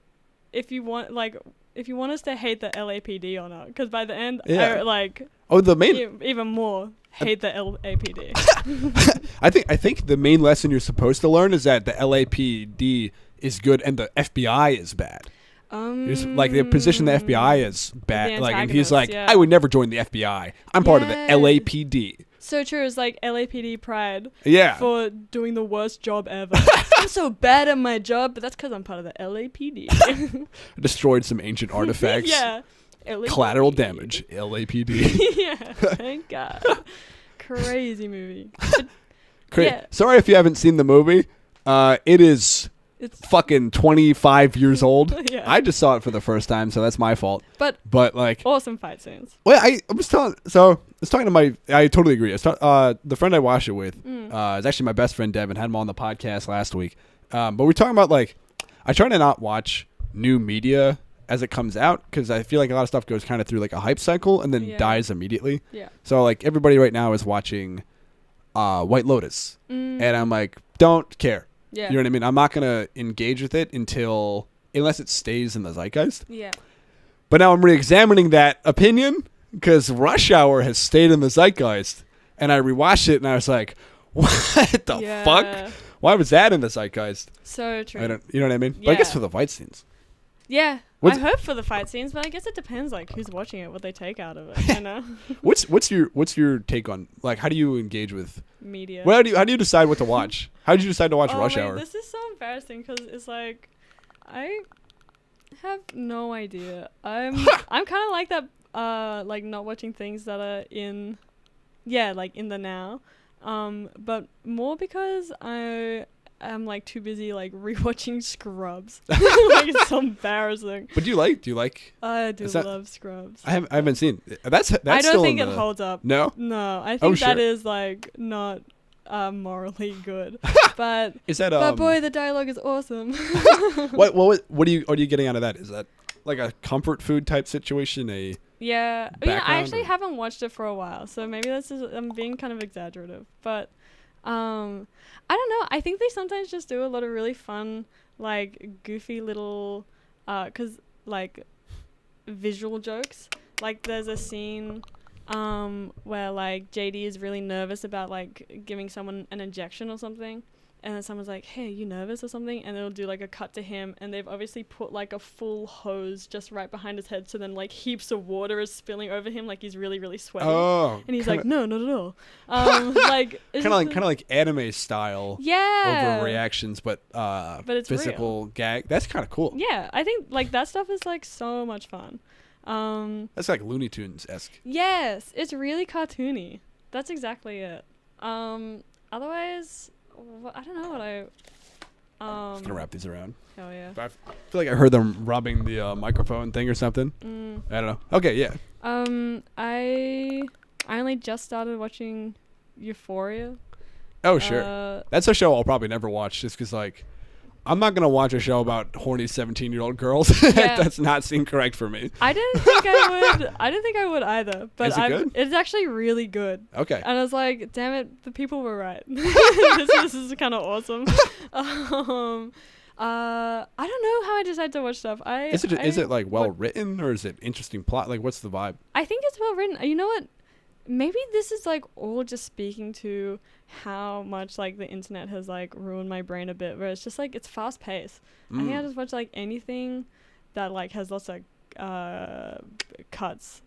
[SPEAKER 2] if you want us to hate the LAPD or not, because by the end I like
[SPEAKER 1] the main
[SPEAKER 2] even more hate the LAPD.
[SPEAKER 1] I think the main lesson you're supposed to learn is that the LAPD is good and the FBI is bad. Like they position the FBI as bad, like, and he's like,
[SPEAKER 2] yeah.
[SPEAKER 1] I would never join the FBI. I'm part of the LAPD.
[SPEAKER 2] So true. It's like LAPD pride.
[SPEAKER 1] Yeah.
[SPEAKER 2] For doing the worst job ever. I'm so bad at my job, but that's because I'm part of the LAPD.
[SPEAKER 1] Destroyed some ancient artifacts.
[SPEAKER 2] Yeah. LAPD.
[SPEAKER 1] Collateral damage. LAPD.
[SPEAKER 2] Yeah. Thank God. Crazy movie. Yeah.
[SPEAKER 1] Sorry if you haven't seen the movie. It is fucking 25 years old.
[SPEAKER 2] Yeah.
[SPEAKER 1] I just saw it for the first time, so that's my fault.
[SPEAKER 2] But
[SPEAKER 1] like
[SPEAKER 2] awesome fight scenes.
[SPEAKER 1] Well, I was talking to I totally agree. The friend I watched it with is actually my best friend Devin. Had him on the podcast last week, But we're talking about like, I try to not watch new media as it comes out because I feel like a lot of stuff goes kind of through like a hype cycle and then dies immediately.
[SPEAKER 2] Yeah.
[SPEAKER 1] So like everybody right now is watching White Lotus, and I'm like, don't care.
[SPEAKER 2] Yeah.
[SPEAKER 1] You know what I mean? I'm not gonna engage with it unless it stays in the zeitgeist.
[SPEAKER 2] Yeah.
[SPEAKER 1] But now I'm re-examining that opinion because Rush Hour has stayed in the zeitgeist, and I rewatched it and I was like, what the fuck? Why was that in the zeitgeist?
[SPEAKER 2] So true.
[SPEAKER 1] You know what I mean?
[SPEAKER 2] Yeah.
[SPEAKER 1] But I guess for the fight scenes.
[SPEAKER 2] Yeah. I hope for the fight scenes, but I guess it depends like who's watching it, what they take out of it, you know?
[SPEAKER 1] What's your take on like how do you engage with
[SPEAKER 2] media?
[SPEAKER 1] How do you decide what to watch? How did you decide to watch Rush Hour?
[SPEAKER 2] This is so embarrassing because it's like I have no idea. I'm kind of like that like not watching things that are in like in the now. But more because I'm like too busy like rewatching Scrubs. Like it's so embarrassing.
[SPEAKER 1] But do you like?
[SPEAKER 2] I do love Scrubs.
[SPEAKER 1] I haven't seen. That's
[SPEAKER 2] I don't
[SPEAKER 1] still
[SPEAKER 2] think it holds up.
[SPEAKER 1] No.
[SPEAKER 2] No, I think that is like not morally good. But
[SPEAKER 1] is that?
[SPEAKER 2] But boy, the dialogue is awesome.
[SPEAKER 1] what are you getting out of that? Is that like a comfort food type situation?
[SPEAKER 2] Yeah, I actually haven't watched it for a while, so maybe I'm being kind of exaggerative. But I don't know. I think they sometimes just do a lot of really fun, like goofy little, like visual jokes. Like there's a scene where like JD is really nervous about like giving someone an injection or something. And then someone's like, hey, are you nervous or something? And they'll do like a cut to him. And they've obviously put like a full hose just right behind his head. So then like heaps of water is spilling over him. Like he's really, really sweaty. Oh. And he's like, no, not at all. Like
[SPEAKER 1] kind of like anime style.
[SPEAKER 2] Yeah.
[SPEAKER 1] Overreactions, but it's physical
[SPEAKER 2] real.
[SPEAKER 1] gag. That's kind of cool.
[SPEAKER 2] Yeah. I think like that stuff is like so much fun.
[SPEAKER 1] That's like Looney Tunes-esque.
[SPEAKER 2] Yes. It's really cartoony. That's exactly it. Otherwise... I don't know what I'm
[SPEAKER 1] gonna wrap these around.
[SPEAKER 2] Hell yeah.
[SPEAKER 1] I feel like I heard them rubbing the microphone thing or something. I don't know. Okay, yeah.
[SPEAKER 2] I only just started watching Euphoria.
[SPEAKER 1] Oh, sure. That's a show I'll probably never watch just because, like, I'm not gonna watch a show about horny 17-year-old girls. Yeah. That's not seem correct for me.
[SPEAKER 2] I didn't think I would. I didn't think I would either. But
[SPEAKER 1] is it good?
[SPEAKER 2] It's actually really good.
[SPEAKER 1] Okay.
[SPEAKER 2] And I was like, damn it, the people were right. this is kind of awesome. I don't know how I decide to watch stuff. Is
[SPEAKER 1] it like well written or is it interesting plot? Like, what's the vibe?
[SPEAKER 2] I think it's well written. You know what? Maybe this is like all just speaking to how much like the internet has like ruined my brain a bit, where it's just like it's fast paced. I think I just watch like anything that like has lots of cuts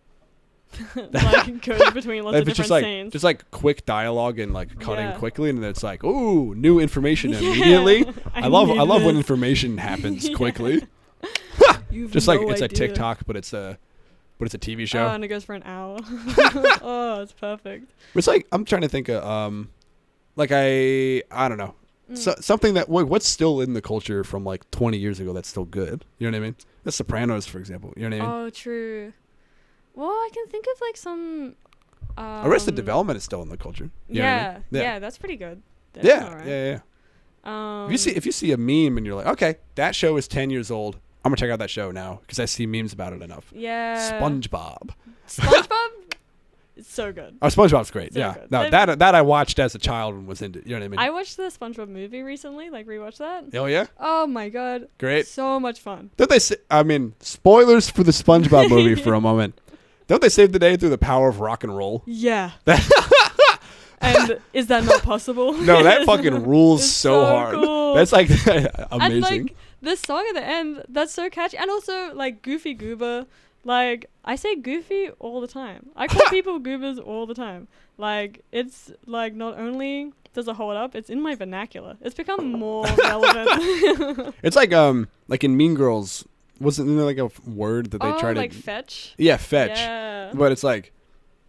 [SPEAKER 2] like goes between lots of different scenes.
[SPEAKER 1] Just like quick dialogue and like cutting quickly, and then it's like, ooh, new information immediately. I love when information happens quickly. Just like it's a TikTok, but it's a TV show.
[SPEAKER 2] Oh, and it goes for an hour. Oh, it's perfect.
[SPEAKER 1] It's like I'm trying to think of like I don't know. So, something that what's still in the culture from like 20 years ago that's still good. You know what I mean? The Sopranos, for example. You know what I mean?
[SPEAKER 2] Oh, true. Well, I can think of like some
[SPEAKER 1] Arrested Development is still in the culture. You know what I mean?
[SPEAKER 2] Yeah, that's pretty good. That's
[SPEAKER 1] yeah. If you see a meme and you're like, okay, that show is 10 years old, I'm gonna check out that show now because I see memes about it enough.
[SPEAKER 2] Yeah.
[SPEAKER 1] SpongeBob.
[SPEAKER 2] It's so good.
[SPEAKER 1] Oh, SpongeBob's great.
[SPEAKER 2] So
[SPEAKER 1] yeah.
[SPEAKER 2] good.
[SPEAKER 1] No, that I watched as a child and was into. You know what I mean?
[SPEAKER 2] I watched the SpongeBob movie recently. Like rewatched that.
[SPEAKER 1] Oh yeah.
[SPEAKER 2] Oh my god.
[SPEAKER 1] Great.
[SPEAKER 2] So much fun.
[SPEAKER 1] Don't they? Spoilers for the SpongeBob movie for a moment. Don't they save the day through the power of rock and roll?
[SPEAKER 2] Yeah. And is that not possible?
[SPEAKER 1] No, that fucking rules so hard.
[SPEAKER 2] Cool.
[SPEAKER 1] That's like amazing.
[SPEAKER 2] And like the song at the end, that's so catchy. And also like Goofy Goober. Like I say Goofy all the time. I call people goobers all the time. Like it's like not only does it hold up, it's in my vernacular. It's become more relevant.
[SPEAKER 1] It's like in Mean Girls, wasn't there like a word that they tried to
[SPEAKER 2] like fetch?
[SPEAKER 1] Yeah, fetch.
[SPEAKER 2] Yeah.
[SPEAKER 1] But it's like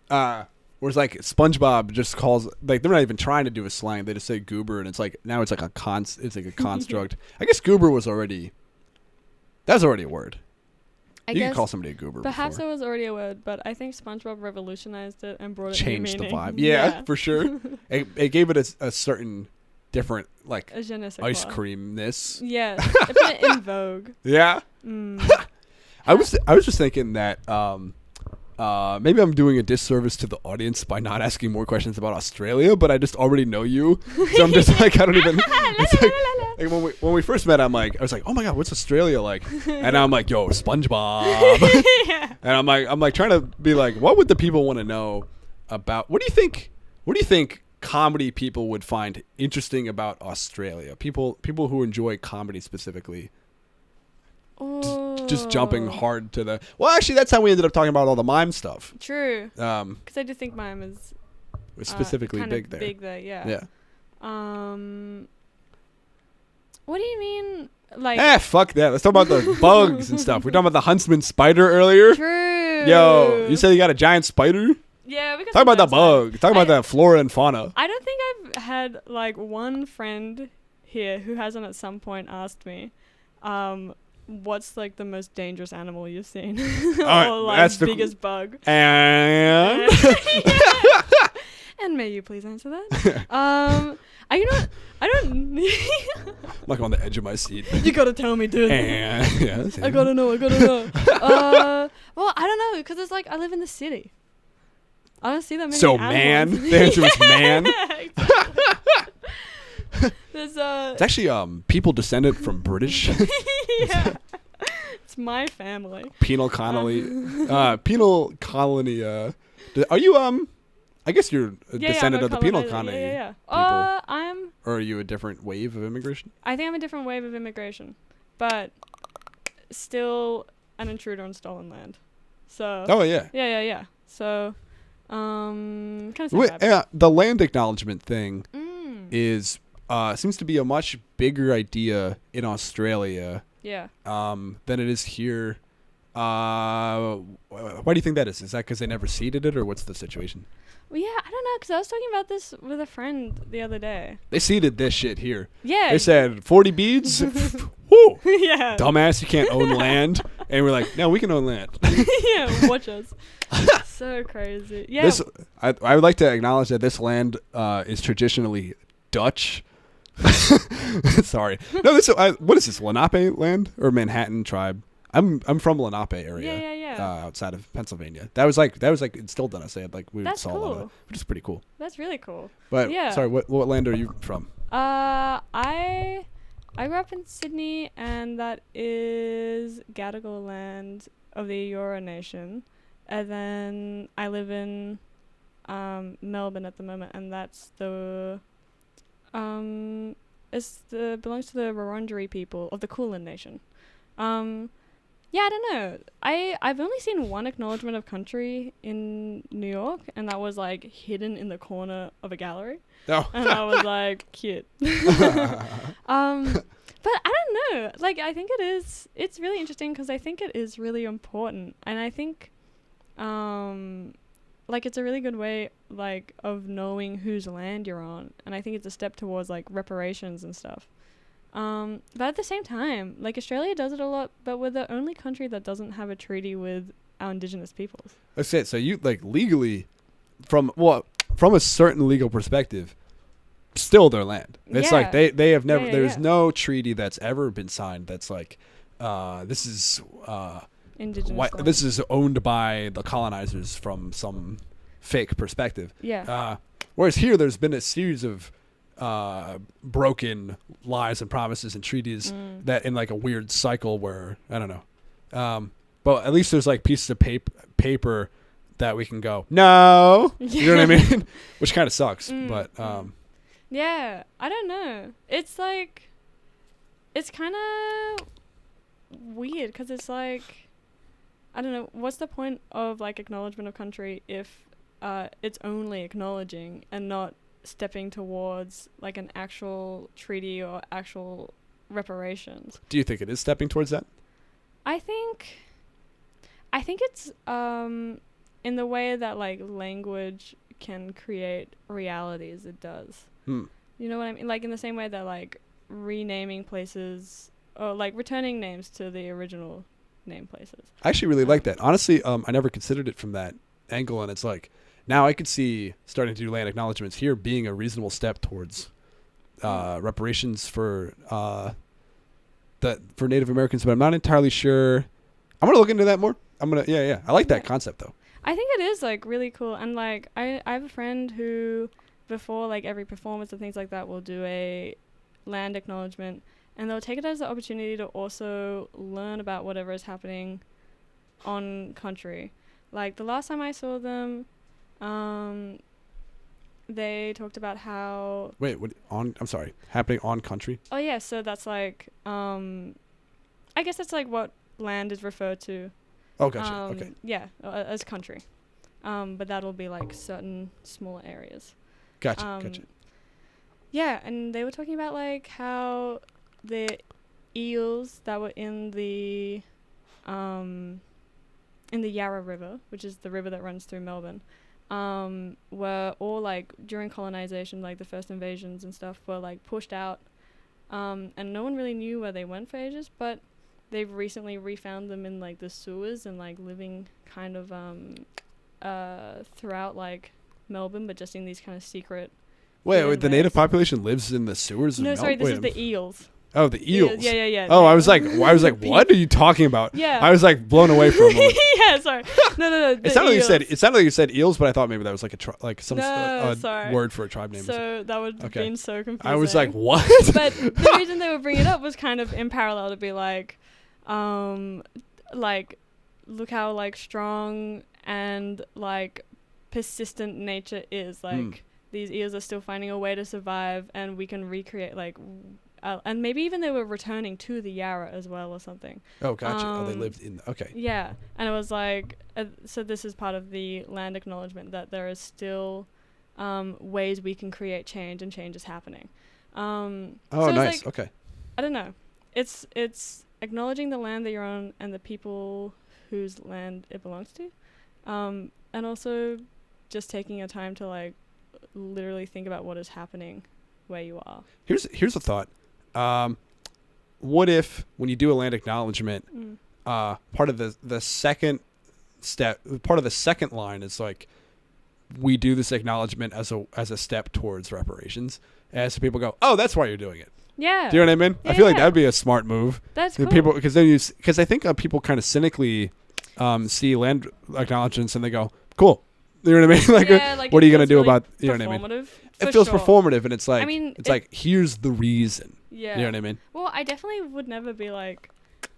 [SPEAKER 1] whereas like SpongeBob just calls like they're not even trying to do a slang. They just say goober and it's like now it's like a construct. I guess goober was already a word. You can call somebody a goober.
[SPEAKER 2] Perhaps
[SPEAKER 1] before.
[SPEAKER 2] it was already a word, but I think SpongeBob revolutionized it and brought it
[SPEAKER 1] changed
[SPEAKER 2] new
[SPEAKER 1] the
[SPEAKER 2] meaning.
[SPEAKER 1] vibe. Yeah, for sure. It gave it a certain different like
[SPEAKER 2] A je ne sais
[SPEAKER 1] ice
[SPEAKER 2] quoi.
[SPEAKER 1] creamness.
[SPEAKER 2] Yeah, they put it in vogue.
[SPEAKER 1] Yeah. I was just thinking that maybe I'm doing a disservice to the audience by not asking more questions about Australia, but I just already know you, so I'm just like I don't even. It's like when we first met, I was like, oh my god, what's Australia like? And now I'm like, yo, SpongeBob.
[SPEAKER 2] Yeah.
[SPEAKER 1] And I'm like trying to be like, what would the people want to know about? What do you think? What do you think comedy people would find interesting about Australia? People who enjoy comedy specifically. Just jumping hard to the. Well, actually, that's how we ended up talking about all the mime stuff.
[SPEAKER 2] True. Because I do think mime is
[SPEAKER 1] was specifically
[SPEAKER 2] kind
[SPEAKER 1] big
[SPEAKER 2] of
[SPEAKER 1] there.
[SPEAKER 2] Big there, yeah.
[SPEAKER 1] Yeah.
[SPEAKER 2] What do you mean? Like.
[SPEAKER 1] Fuck that. Let's talk about the bugs and stuff. We were talking about the huntsman spider earlier.
[SPEAKER 2] True.
[SPEAKER 1] Yo, you said you got a giant spider?
[SPEAKER 2] Yeah, we can
[SPEAKER 1] talk about the bug. Talk about the flora and fauna.
[SPEAKER 2] I don't think I've had like one friend here who hasn't at some point asked me, what's like the most dangerous animal you've seen? Or like
[SPEAKER 1] that's the
[SPEAKER 2] biggest bug.
[SPEAKER 1] And
[SPEAKER 2] And may you please answer that? I don't.
[SPEAKER 1] I'm like on the edge of my seat.
[SPEAKER 2] You gotta tell me, dude.
[SPEAKER 1] And yeah,
[SPEAKER 2] I gotta know. Well, I don't know, because it's like I live in the city. I don't see that many
[SPEAKER 1] So
[SPEAKER 2] animals.
[SPEAKER 1] man, the answer is man.
[SPEAKER 2] There's
[SPEAKER 1] It's actually people descended from British.
[SPEAKER 2] Yeah. It's my family.
[SPEAKER 1] Penal colony. Penal colony. Are you I guess you're a descendant of the penal colony.
[SPEAKER 2] Yeah.
[SPEAKER 1] People. Or are you a different wave of immigration?
[SPEAKER 2] I think I'm a different wave of immigration, but still an intruder on stolen land. So.
[SPEAKER 1] Oh yeah.
[SPEAKER 2] Yeah. So, kind of sad.
[SPEAKER 1] Yeah, the land acknowledgement thing is seems to be a much bigger idea in Australia.
[SPEAKER 2] Yeah.
[SPEAKER 1] Than it is here. Why do you think that is? Is that because they never seeded it, or what's the situation?
[SPEAKER 2] Well, yeah, I don't know, because I was talking about this with a friend the other day.
[SPEAKER 1] They seeded this shit here.
[SPEAKER 2] Yeah.
[SPEAKER 1] They said 40 beads. Whoo.
[SPEAKER 2] Yeah.
[SPEAKER 1] Dumbass, you can't own land. And we're like, no, we can own land.
[SPEAKER 2] Yeah, watch us. So crazy. Yeah.
[SPEAKER 1] I would like to acknowledge that this land is traditionally Dutch. Sorry. No, what is this? Lenape land or Manhattan tribe? I'm from Lenape area.
[SPEAKER 2] Yeah.
[SPEAKER 1] Outside of Pennsylvania. That was like instilled in us. They had we
[SPEAKER 2] That's
[SPEAKER 1] saw a lot of
[SPEAKER 2] cool.
[SPEAKER 1] it, which is pretty cool.
[SPEAKER 2] That's really cool.
[SPEAKER 1] But
[SPEAKER 2] yeah.
[SPEAKER 1] Sorry, what land are you from?
[SPEAKER 2] I grew up in Sydney, and that is Gadigal land of the Eora Nation, and then I live in Melbourne at the moment, and that's the belongs to the Wurundjeri people of the Kulin Nation. Yeah, I don't know. I've only seen one acknowledgement of country in New York, and that was like hidden in the corner of a gallery.
[SPEAKER 1] Oh.
[SPEAKER 2] And I was like, cute. But I don't know. Like, I think it's really interesting, because I think it is really important, and I think like it's a really good way like of knowing whose land you're on, and I think it's a step towards like reparations and stuff. But at the same time, like Australia does it a lot, but we're the only country that doesn't have a treaty with our Indigenous peoples.
[SPEAKER 1] That's it. So you like legally, from a certain legal perspective, still their land. It's like they have never. There's no treaty that's ever been signed that's like, this is
[SPEAKER 2] Indigenous.
[SPEAKER 1] This is owned by the colonizers from some fake perspective.
[SPEAKER 2] Yeah.
[SPEAKER 1] Whereas here, there's been a series of broken lies and promises and treaties that in like a weird cycle where I don't know, but at least there's like pieces of paper that we can go no, you know what I mean, which kind of sucks. But
[SPEAKER 2] yeah, I don't know. It's like it's kind of weird, because it's like I don't know, what's the point of like acknowledgement of country if it's only acknowledging and not stepping towards like an actual treaty or actual reparations?
[SPEAKER 1] Do you think it is stepping towards that?
[SPEAKER 2] I think it's in the way that like language can create realities, it does. You know what I mean? Like in the same way that like renaming places or like returning names to the original name places.
[SPEAKER 1] I actually really like that. Honestly, I never considered it from that angle, and it's like now I could see starting to do land acknowledgements here being a reasonable step towards reparations for for Native Americans, but I'm not entirely sure. I'm gonna look into that more. Yeah. I like that concept though.
[SPEAKER 2] I think it is like really cool, and like I have a friend who before like every performance and things like that will do a land acknowledgement, and they'll take it as an opportunity to also learn about whatever is happening on country. Like the last time I saw them, they talked about how
[SPEAKER 1] I'm sorry, happening on country.
[SPEAKER 2] Oh yeah, so that's like I guess that's like what land is referred to.
[SPEAKER 1] Oh, gotcha. Okay.
[SPEAKER 2] Yeah, as country. But that'll be like certain smaller areas.
[SPEAKER 1] Gotcha.
[SPEAKER 2] Yeah, and they were talking about like how the eels that were in the Yarra River, which is the river that runs through Melbourne, were all like during colonization, like the first invasions and stuff were like pushed out, and no one really knew where they went for ages, but they've recently refound them in like the sewers and like living kind of throughout like Melbourne, but just in these kind of secret.
[SPEAKER 1] Wait, the native population lives in the sewers?
[SPEAKER 2] No, sorry, this is the eels.
[SPEAKER 1] Oh, the eels.
[SPEAKER 2] Yeah.
[SPEAKER 1] Oh, I was like, what are you talking about?
[SPEAKER 2] Yeah.
[SPEAKER 1] I was like blown away for a moment.
[SPEAKER 2] Yeah, sorry. No.
[SPEAKER 1] It sounded like you said eels, but I thought maybe that was like some word for a tribe name.
[SPEAKER 2] So that would have been so confusing.
[SPEAKER 1] I was like, what?
[SPEAKER 2] But the reason they were bringing it up was kind of in parallel to be like look how like strong and like persistent nature is. Like these eels are still finding a way to survive, and we can recreate like. And maybe even they were returning to the Yarra as well or something.
[SPEAKER 1] Oh, gotcha. They lived in... Okay.
[SPEAKER 2] Yeah. And it was like... so this is part of the land acknowledgement, that there is still ways we can create change, and change is happening.
[SPEAKER 1] So nice.
[SPEAKER 2] Like,
[SPEAKER 1] okay.
[SPEAKER 2] I don't know. It's acknowledging the land that you're on and the people whose land it belongs to. And also just taking a time to like literally think about what is happening where you are. Here's
[SPEAKER 1] a thought. What if when you do a land acknowledgement, part of the second step, part of the second line is like, we do this acknowledgement as a step towards reparations, as so people go, oh, that's why you're doing it.
[SPEAKER 2] Yeah.
[SPEAKER 1] Do you know what I mean? Yeah, I feel like that'd be a smart move.
[SPEAKER 2] That's cool.
[SPEAKER 1] Because I think people kind of cynically see land acknowledgements and they go, cool. You know what I mean? Like, what are you gonna do about? You know what I mean? It feels performative, and it's like, I mean, it's like, here's the reason.
[SPEAKER 2] Yeah.
[SPEAKER 1] You know what I mean?
[SPEAKER 2] Well, I definitely would never be like,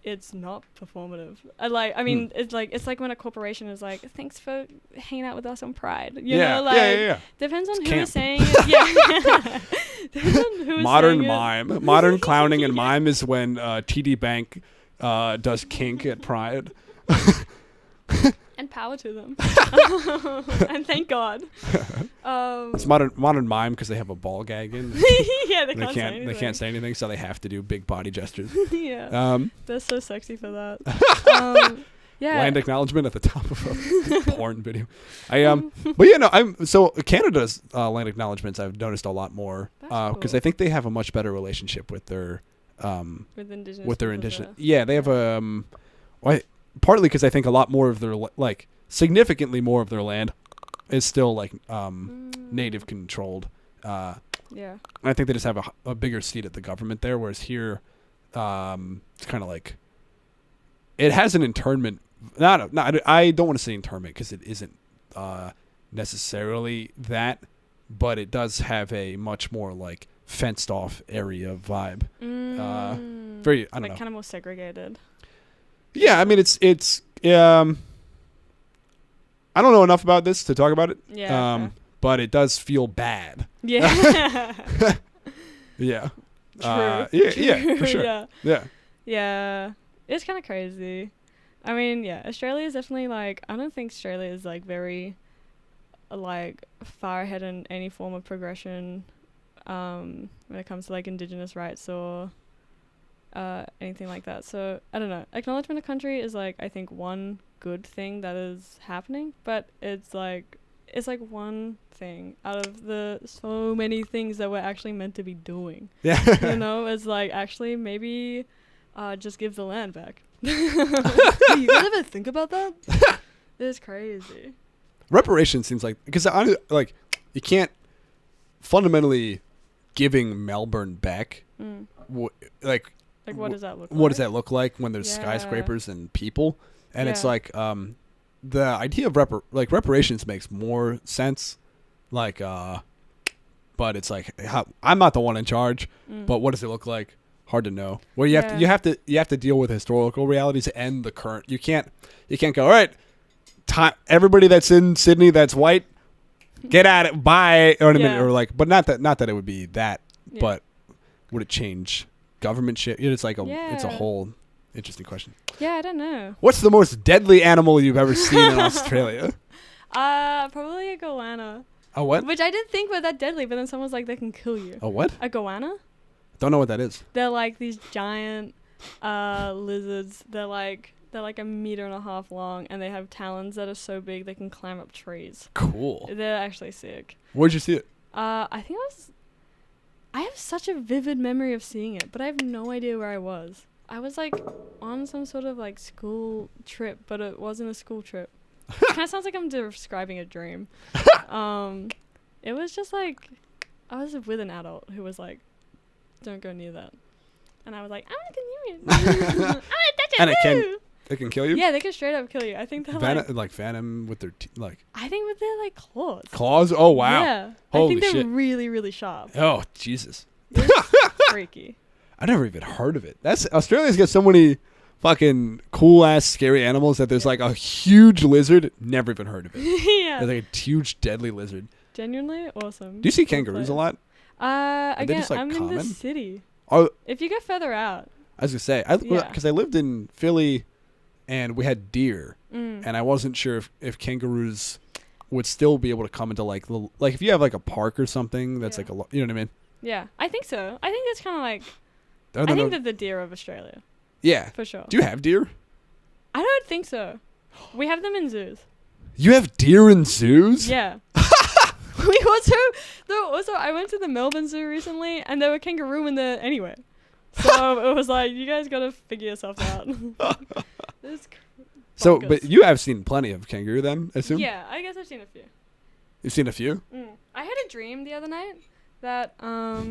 [SPEAKER 2] it's not performative. I mean, it's like when a corporation is like, thanks for hanging out with us on Pride. You know, like,
[SPEAKER 1] yeah.
[SPEAKER 2] Depends on who is saying it. Yeah. Depends on who is
[SPEAKER 1] modern
[SPEAKER 2] saying
[SPEAKER 1] mime.
[SPEAKER 2] It.
[SPEAKER 1] Modern clowning and mime is when TD Bank does kink at Pride.
[SPEAKER 2] And power to them. And thank God.
[SPEAKER 1] It's modern mime because they have a ball gag in.
[SPEAKER 2] Yeah, they can't
[SPEAKER 1] say anything, so they have to do big body gestures.
[SPEAKER 2] Yeah. They're so sexy for that. Yeah.
[SPEAKER 1] Land acknowledgement at the top of a porn video. But yeah, no, so Canada's land acknowledgements I've noticed a lot more because I think they have a much better relationship with their indigenous. Yeah, they have partly because I think a lot more of their like significantly more of their land is still like native controlled.
[SPEAKER 2] Yeah.
[SPEAKER 1] I think they just have a bigger seat at the government there, whereas here it's kind of like it has an internment. No, I don't want to say internment because it isn't necessarily that, but it does have a much more like fenced off area vibe. Very, I don't know,
[SPEAKER 2] kind of more segregated.
[SPEAKER 1] Yeah, I mean it's I don't know enough about this to talk about it.
[SPEAKER 2] Yeah.
[SPEAKER 1] But it does feel bad.
[SPEAKER 2] Yeah.
[SPEAKER 1] Yeah.
[SPEAKER 2] True.
[SPEAKER 1] Yeah, for sure.
[SPEAKER 2] Yeah. Yeah. It's kind of crazy. I mean, yeah, Australia is definitely like, I don't think Australia is like very like far ahead in any form of progression when it comes to like indigenous rights or anything like that. So I don't know, acknowledgement of country is like, I think, one good thing that is happening, but it's like one thing out of the so many things that we're actually meant to be doing.
[SPEAKER 1] Yeah.
[SPEAKER 2] You know, it's like, actually maybe just give the land back. You guys ever think about that? It's crazy.
[SPEAKER 1] Reparations seems like, because like you can't fundamentally giving Melbourne back. Like
[SPEAKER 2] what does that look like?
[SPEAKER 1] What does that look like when there's skyscrapers and people? And it's like the idea of reparations makes more sense. Like but it's like I'm not the one in charge, but what does it look like? Hard to know. Well, you have to deal with historical realities and the current. You can't go, all right, everybody that's in Sydney that's white, get at it, bye. You know what I mean? Or like, but not that it would be that, but would it change government shit? It's like it's a whole interesting question.
[SPEAKER 2] Yeah, I don't know.
[SPEAKER 1] What's the most deadly animal you've ever seen in Australia?
[SPEAKER 2] Probably a goanna.
[SPEAKER 1] A what?
[SPEAKER 2] Which I didn't think were that deadly, but then someone's like, they can kill you.
[SPEAKER 1] A what?
[SPEAKER 2] A goanna?
[SPEAKER 1] Don't know what that is.
[SPEAKER 2] They're like these giant lizards. They're like 1.5 meters long, and they have talons that are so big they can climb up trees.
[SPEAKER 1] Cool.
[SPEAKER 2] They're actually sick.
[SPEAKER 1] Where'd you see it?
[SPEAKER 2] I have such a vivid memory of seeing it, but I have no idea where I was. I was like on some sort of like school trip, but it wasn't a school trip. It kind of sounds like I'm describing a dream. It was just like I was with an adult who was like, "Don't go near that," and I was like, "I'm not gonna near it. I'm gonna touch it."
[SPEAKER 1] And it can kill you?
[SPEAKER 2] Yeah, they can straight up kill you. I think they're
[SPEAKER 1] like Venom with their
[SPEAKER 2] I think with their like claws.
[SPEAKER 1] Claws? Oh wow.
[SPEAKER 2] Yeah.
[SPEAKER 1] Holy
[SPEAKER 2] I think they're
[SPEAKER 1] shit.
[SPEAKER 2] really, really sharp.
[SPEAKER 1] Oh Jesus.
[SPEAKER 2] Freaky.
[SPEAKER 1] I never even heard of it. Australia's got so many fucking cool ass scary animals that there's like a huge lizard. Never even heard of it.
[SPEAKER 2] Yeah.
[SPEAKER 1] There's like a huge deadly lizard.
[SPEAKER 2] Genuinely awesome.
[SPEAKER 1] Do you see kangaroos a lot?
[SPEAKER 2] Again,
[SPEAKER 1] just, like,
[SPEAKER 2] I'm
[SPEAKER 1] common?
[SPEAKER 2] in the city.
[SPEAKER 1] Oh,
[SPEAKER 2] if you go further out.
[SPEAKER 1] I was gonna say, because I lived in Philly, and we had deer, and I wasn't sure if kangaroos would still be able to come into like if you have like a park or something that's like you know what I mean?
[SPEAKER 2] Yeah, I think so. I think it's kind of like I think they're the deer of Australia.
[SPEAKER 1] Yeah,
[SPEAKER 2] for sure.
[SPEAKER 1] Do you have deer?
[SPEAKER 2] I don't think so. We have them in zoos.
[SPEAKER 1] You have deer in zoos?
[SPEAKER 2] Yeah. I went to the Melbourne Zoo recently, and there were kangaroo in there anyway. So it was like, you guys gotta figure yourself out.
[SPEAKER 1] So, but you have seen plenty of kangaroo then, I assume?
[SPEAKER 2] Yeah, I guess I've seen a few.
[SPEAKER 1] You've seen a few?
[SPEAKER 2] I had a dream the other night that I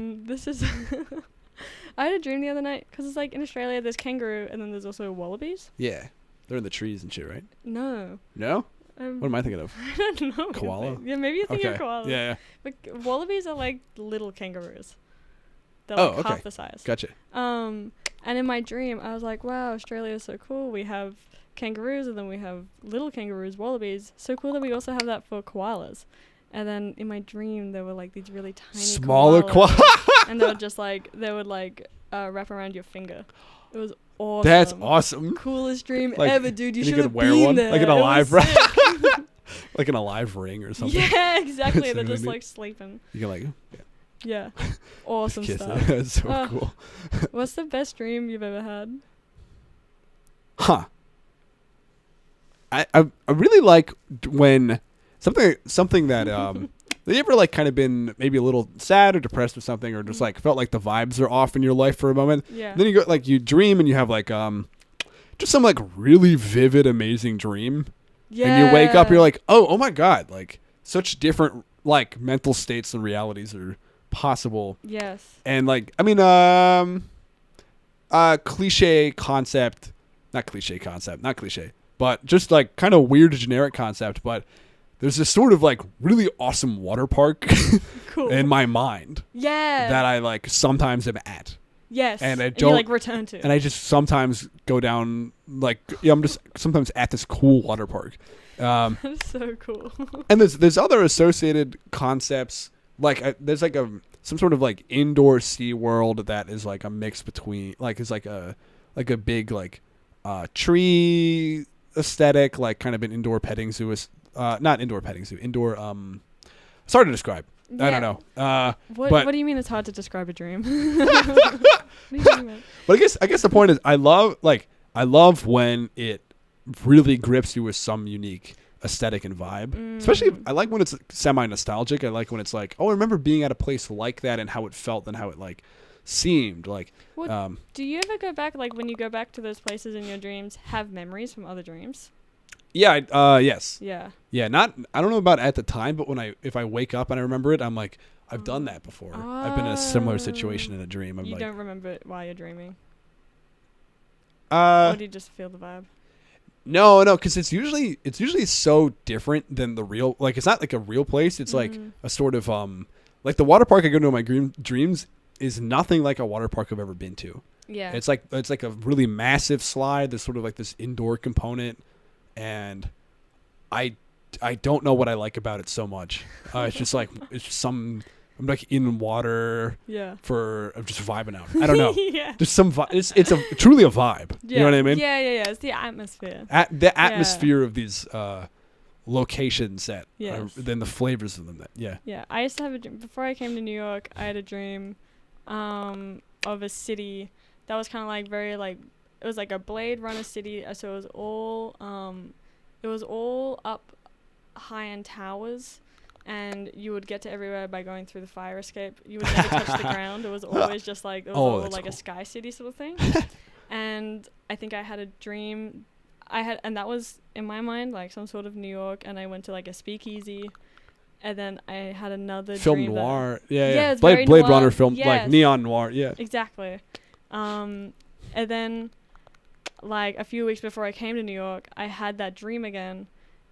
[SPEAKER 2] had a dream the other night because it's like in Australia there's kangaroo and then there's also wallabies.
[SPEAKER 1] Yeah, they're in the trees and shit, right?
[SPEAKER 2] No.
[SPEAKER 1] No? What am I thinking of?
[SPEAKER 2] I don't know.
[SPEAKER 1] Koala?
[SPEAKER 2] Yeah, maybe you're thinking of koalas.
[SPEAKER 1] Yeah.
[SPEAKER 2] But wallabies are like little kangaroos. They're like half the size.
[SPEAKER 1] Gotcha.
[SPEAKER 2] And in my dream, I was like, wow, Australia is so cool. We have kangaroos and then we have little kangaroos, wallabies. So cool that we also have that for koalas. And then in my dream, there were like these really tiny
[SPEAKER 1] smaller koalas.
[SPEAKER 2] And they would wrap around your finger. It was awesome.
[SPEAKER 1] That's awesome.
[SPEAKER 2] Coolest dream ever, dude. You should have
[SPEAKER 1] wear
[SPEAKER 2] been
[SPEAKER 1] one
[SPEAKER 2] there.
[SPEAKER 1] like an alive like an alive ring or something.
[SPEAKER 2] Yeah, exactly. They're just like sleeping.
[SPEAKER 1] You can like
[SPEAKER 2] yeah. Awesome stuff.
[SPEAKER 1] That's so cool.
[SPEAKER 2] What's the best dream you've ever had?
[SPEAKER 1] Huh. I really like when something that have you ever like kind of been maybe a little sad or depressed or something, or just like felt like the vibes are off in your life for a moment?
[SPEAKER 2] Yeah.
[SPEAKER 1] Then you go like you dream and you have like just some like really vivid, amazing dream. Yeah. And you wake up, you're like, oh my God, like such different like mental states and realities are possible.
[SPEAKER 2] Yes.
[SPEAKER 1] And like I mean not cliche, but just like kind of weird generic concept, but there's this sort of like really awesome water park in my mind.
[SPEAKER 2] Yeah.
[SPEAKER 1] That I like sometimes am at.
[SPEAKER 2] Yes.
[SPEAKER 1] And I don't
[SPEAKER 2] you, like return to.
[SPEAKER 1] And I just sometimes go down like I'm just sometimes at this cool water park.
[SPEAKER 2] That is so cool.
[SPEAKER 1] And there's other associated concepts like there's like some sort of like indoor sea world that is like a mix between like is like a big like tree aesthetic, like kind of an indoor petting zoo not indoor petting zoo, indoor it's hard to describe. Yeah. I don't know.
[SPEAKER 2] What do you mean it's hard to describe a dream? What do you mean about?
[SPEAKER 1] But I guess the point is I love when it really grips you with some unique aesthetic and vibe. Especially I like when it's semi nostalgic. I like when it's like, oh, I remember being at a place like that and how it felt and how it like seemed like.
[SPEAKER 2] Do you ever go back, like when you go back to those places in your dreams, have memories from other dreams?
[SPEAKER 1] Yeah. Yes.
[SPEAKER 2] Yeah.
[SPEAKER 1] Yeah. I don't know about at the time, but if I wake up and I remember it, I'm like, I've done that before. I've been in a similar situation in a dream.
[SPEAKER 2] You don't remember it while you're dreaming?
[SPEAKER 1] Or
[SPEAKER 2] do you just feel the vibe?
[SPEAKER 1] No, because it's usually so different than the real. Like, it's not like a real place. It's like a sort of like the water park I go to in my dreams is nothing like a water park I've ever been to.
[SPEAKER 2] Yeah,
[SPEAKER 1] it's like a really massive slide. There's sort of like this indoor component, and I don't know what I like about it so much. It's just like I'm like in water.
[SPEAKER 2] Yeah.
[SPEAKER 1] I'm just vibing out. I don't know.
[SPEAKER 2] Yeah.
[SPEAKER 1] There's some it's truly a vibe.
[SPEAKER 2] Yeah.
[SPEAKER 1] You know what I mean?
[SPEAKER 2] Yeah. It's the atmosphere.
[SPEAKER 1] The atmosphere of these locations that then the flavors of them.
[SPEAKER 2] Yeah. I used to have a dream before I came to New York. I had a dream of a city that was kind of like very like it was like a Blade Runner city. So it was all up high in towers. And you would get to everywhere by going through the fire escape. You would never touch the ground. It was always just like a sky city sort of thing. And I think I had a dream. And that was in my mind like some sort of New York. And I went to like a speakeasy. And then I had another
[SPEAKER 1] film
[SPEAKER 2] dream
[SPEAKER 1] noir. Yeah.
[SPEAKER 2] Blade
[SPEAKER 1] Runner film, like neon noir. Yeah.
[SPEAKER 2] Exactly. And then like a few weeks before I came to New York, I had that dream again,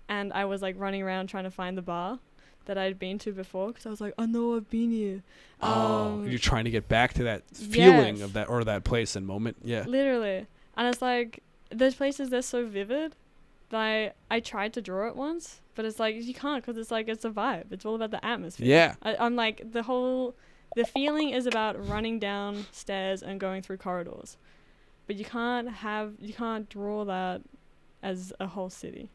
[SPEAKER 2] and I was like running around trying to find the bar that I'd been to before because I was like, I know I've been here.
[SPEAKER 1] You're trying to get back to that feeling of that or that place and moment. Yeah.
[SPEAKER 2] Literally. And it's like those places, they're so vivid that I tried to draw it once, but it's like you can't because it's like it's a vibe. It's all about the atmosphere.
[SPEAKER 1] Yeah.
[SPEAKER 2] I'm like the feeling is about running down stairs and going through corridors, but you can't draw that as a whole city.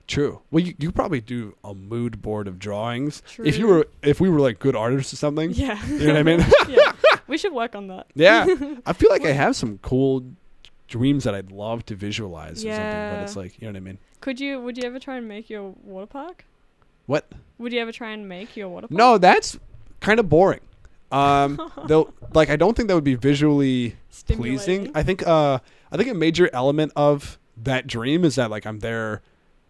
[SPEAKER 1] True. Well, you probably do a mood board of drawings.
[SPEAKER 2] True.
[SPEAKER 1] If we were like good artists or something.
[SPEAKER 2] Yeah.
[SPEAKER 1] You know what I mean?
[SPEAKER 2] Yeah. We should work on that.
[SPEAKER 1] Yeah. I feel like I have some cool dreams that I'd love to visualize or something, but it's like, you know what I mean?
[SPEAKER 2] Would you ever try and make your water park?
[SPEAKER 1] What?
[SPEAKER 2] Would you ever try and make your water park?
[SPEAKER 1] No, that's kind of boring. Though, like, I don't think that would be visually pleasing. I think a major element of that dream is that like I'm there.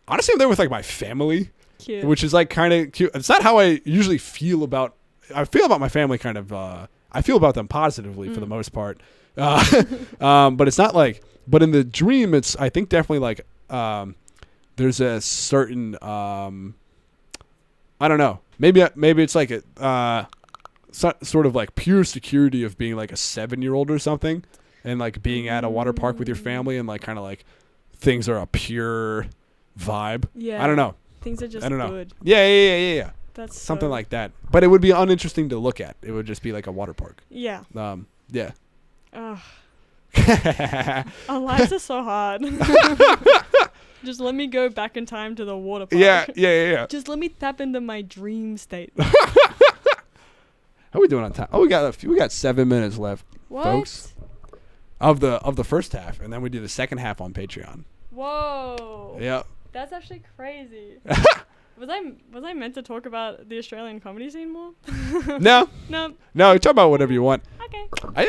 [SPEAKER 1] Honestly, I'm there with like my family,
[SPEAKER 2] cute.
[SPEAKER 1] Which is like kind of cute. It's not how I usually feel about. I feel about my family kind of. I feel about them positively for the most part, but it's not like. But in the dream, it's I think definitely like. There's a certain. I don't know. Maybe it's like a sort of like pure security of being like a 7-year-old or something, and like being at a water park with your family and like kind of like things are a pure vibe.
[SPEAKER 2] Yeah.
[SPEAKER 1] I don't know.
[SPEAKER 2] Things are just
[SPEAKER 1] I don't know.
[SPEAKER 2] good.
[SPEAKER 1] Yeah.
[SPEAKER 2] That's
[SPEAKER 1] something like that. But it would be uninteresting to look at. It would just be like a water park.
[SPEAKER 2] Yeah.
[SPEAKER 1] Yeah.
[SPEAKER 2] Ugh. Our lives are so hard. Just let me go back in time to the water park.
[SPEAKER 1] Yeah.
[SPEAKER 2] Just let me tap into my dream state.
[SPEAKER 1] How are we doing on time? Oh, we got 7 minutes left,
[SPEAKER 2] what?
[SPEAKER 1] folks. Of the first half, and then we do the second half on Patreon.
[SPEAKER 2] Whoa.
[SPEAKER 1] Yeah.
[SPEAKER 2] That's actually crazy. Was I meant to talk about the Australian comedy scene more?
[SPEAKER 1] No.
[SPEAKER 2] No.
[SPEAKER 1] Talk about whatever you want.
[SPEAKER 2] Okay.
[SPEAKER 1] I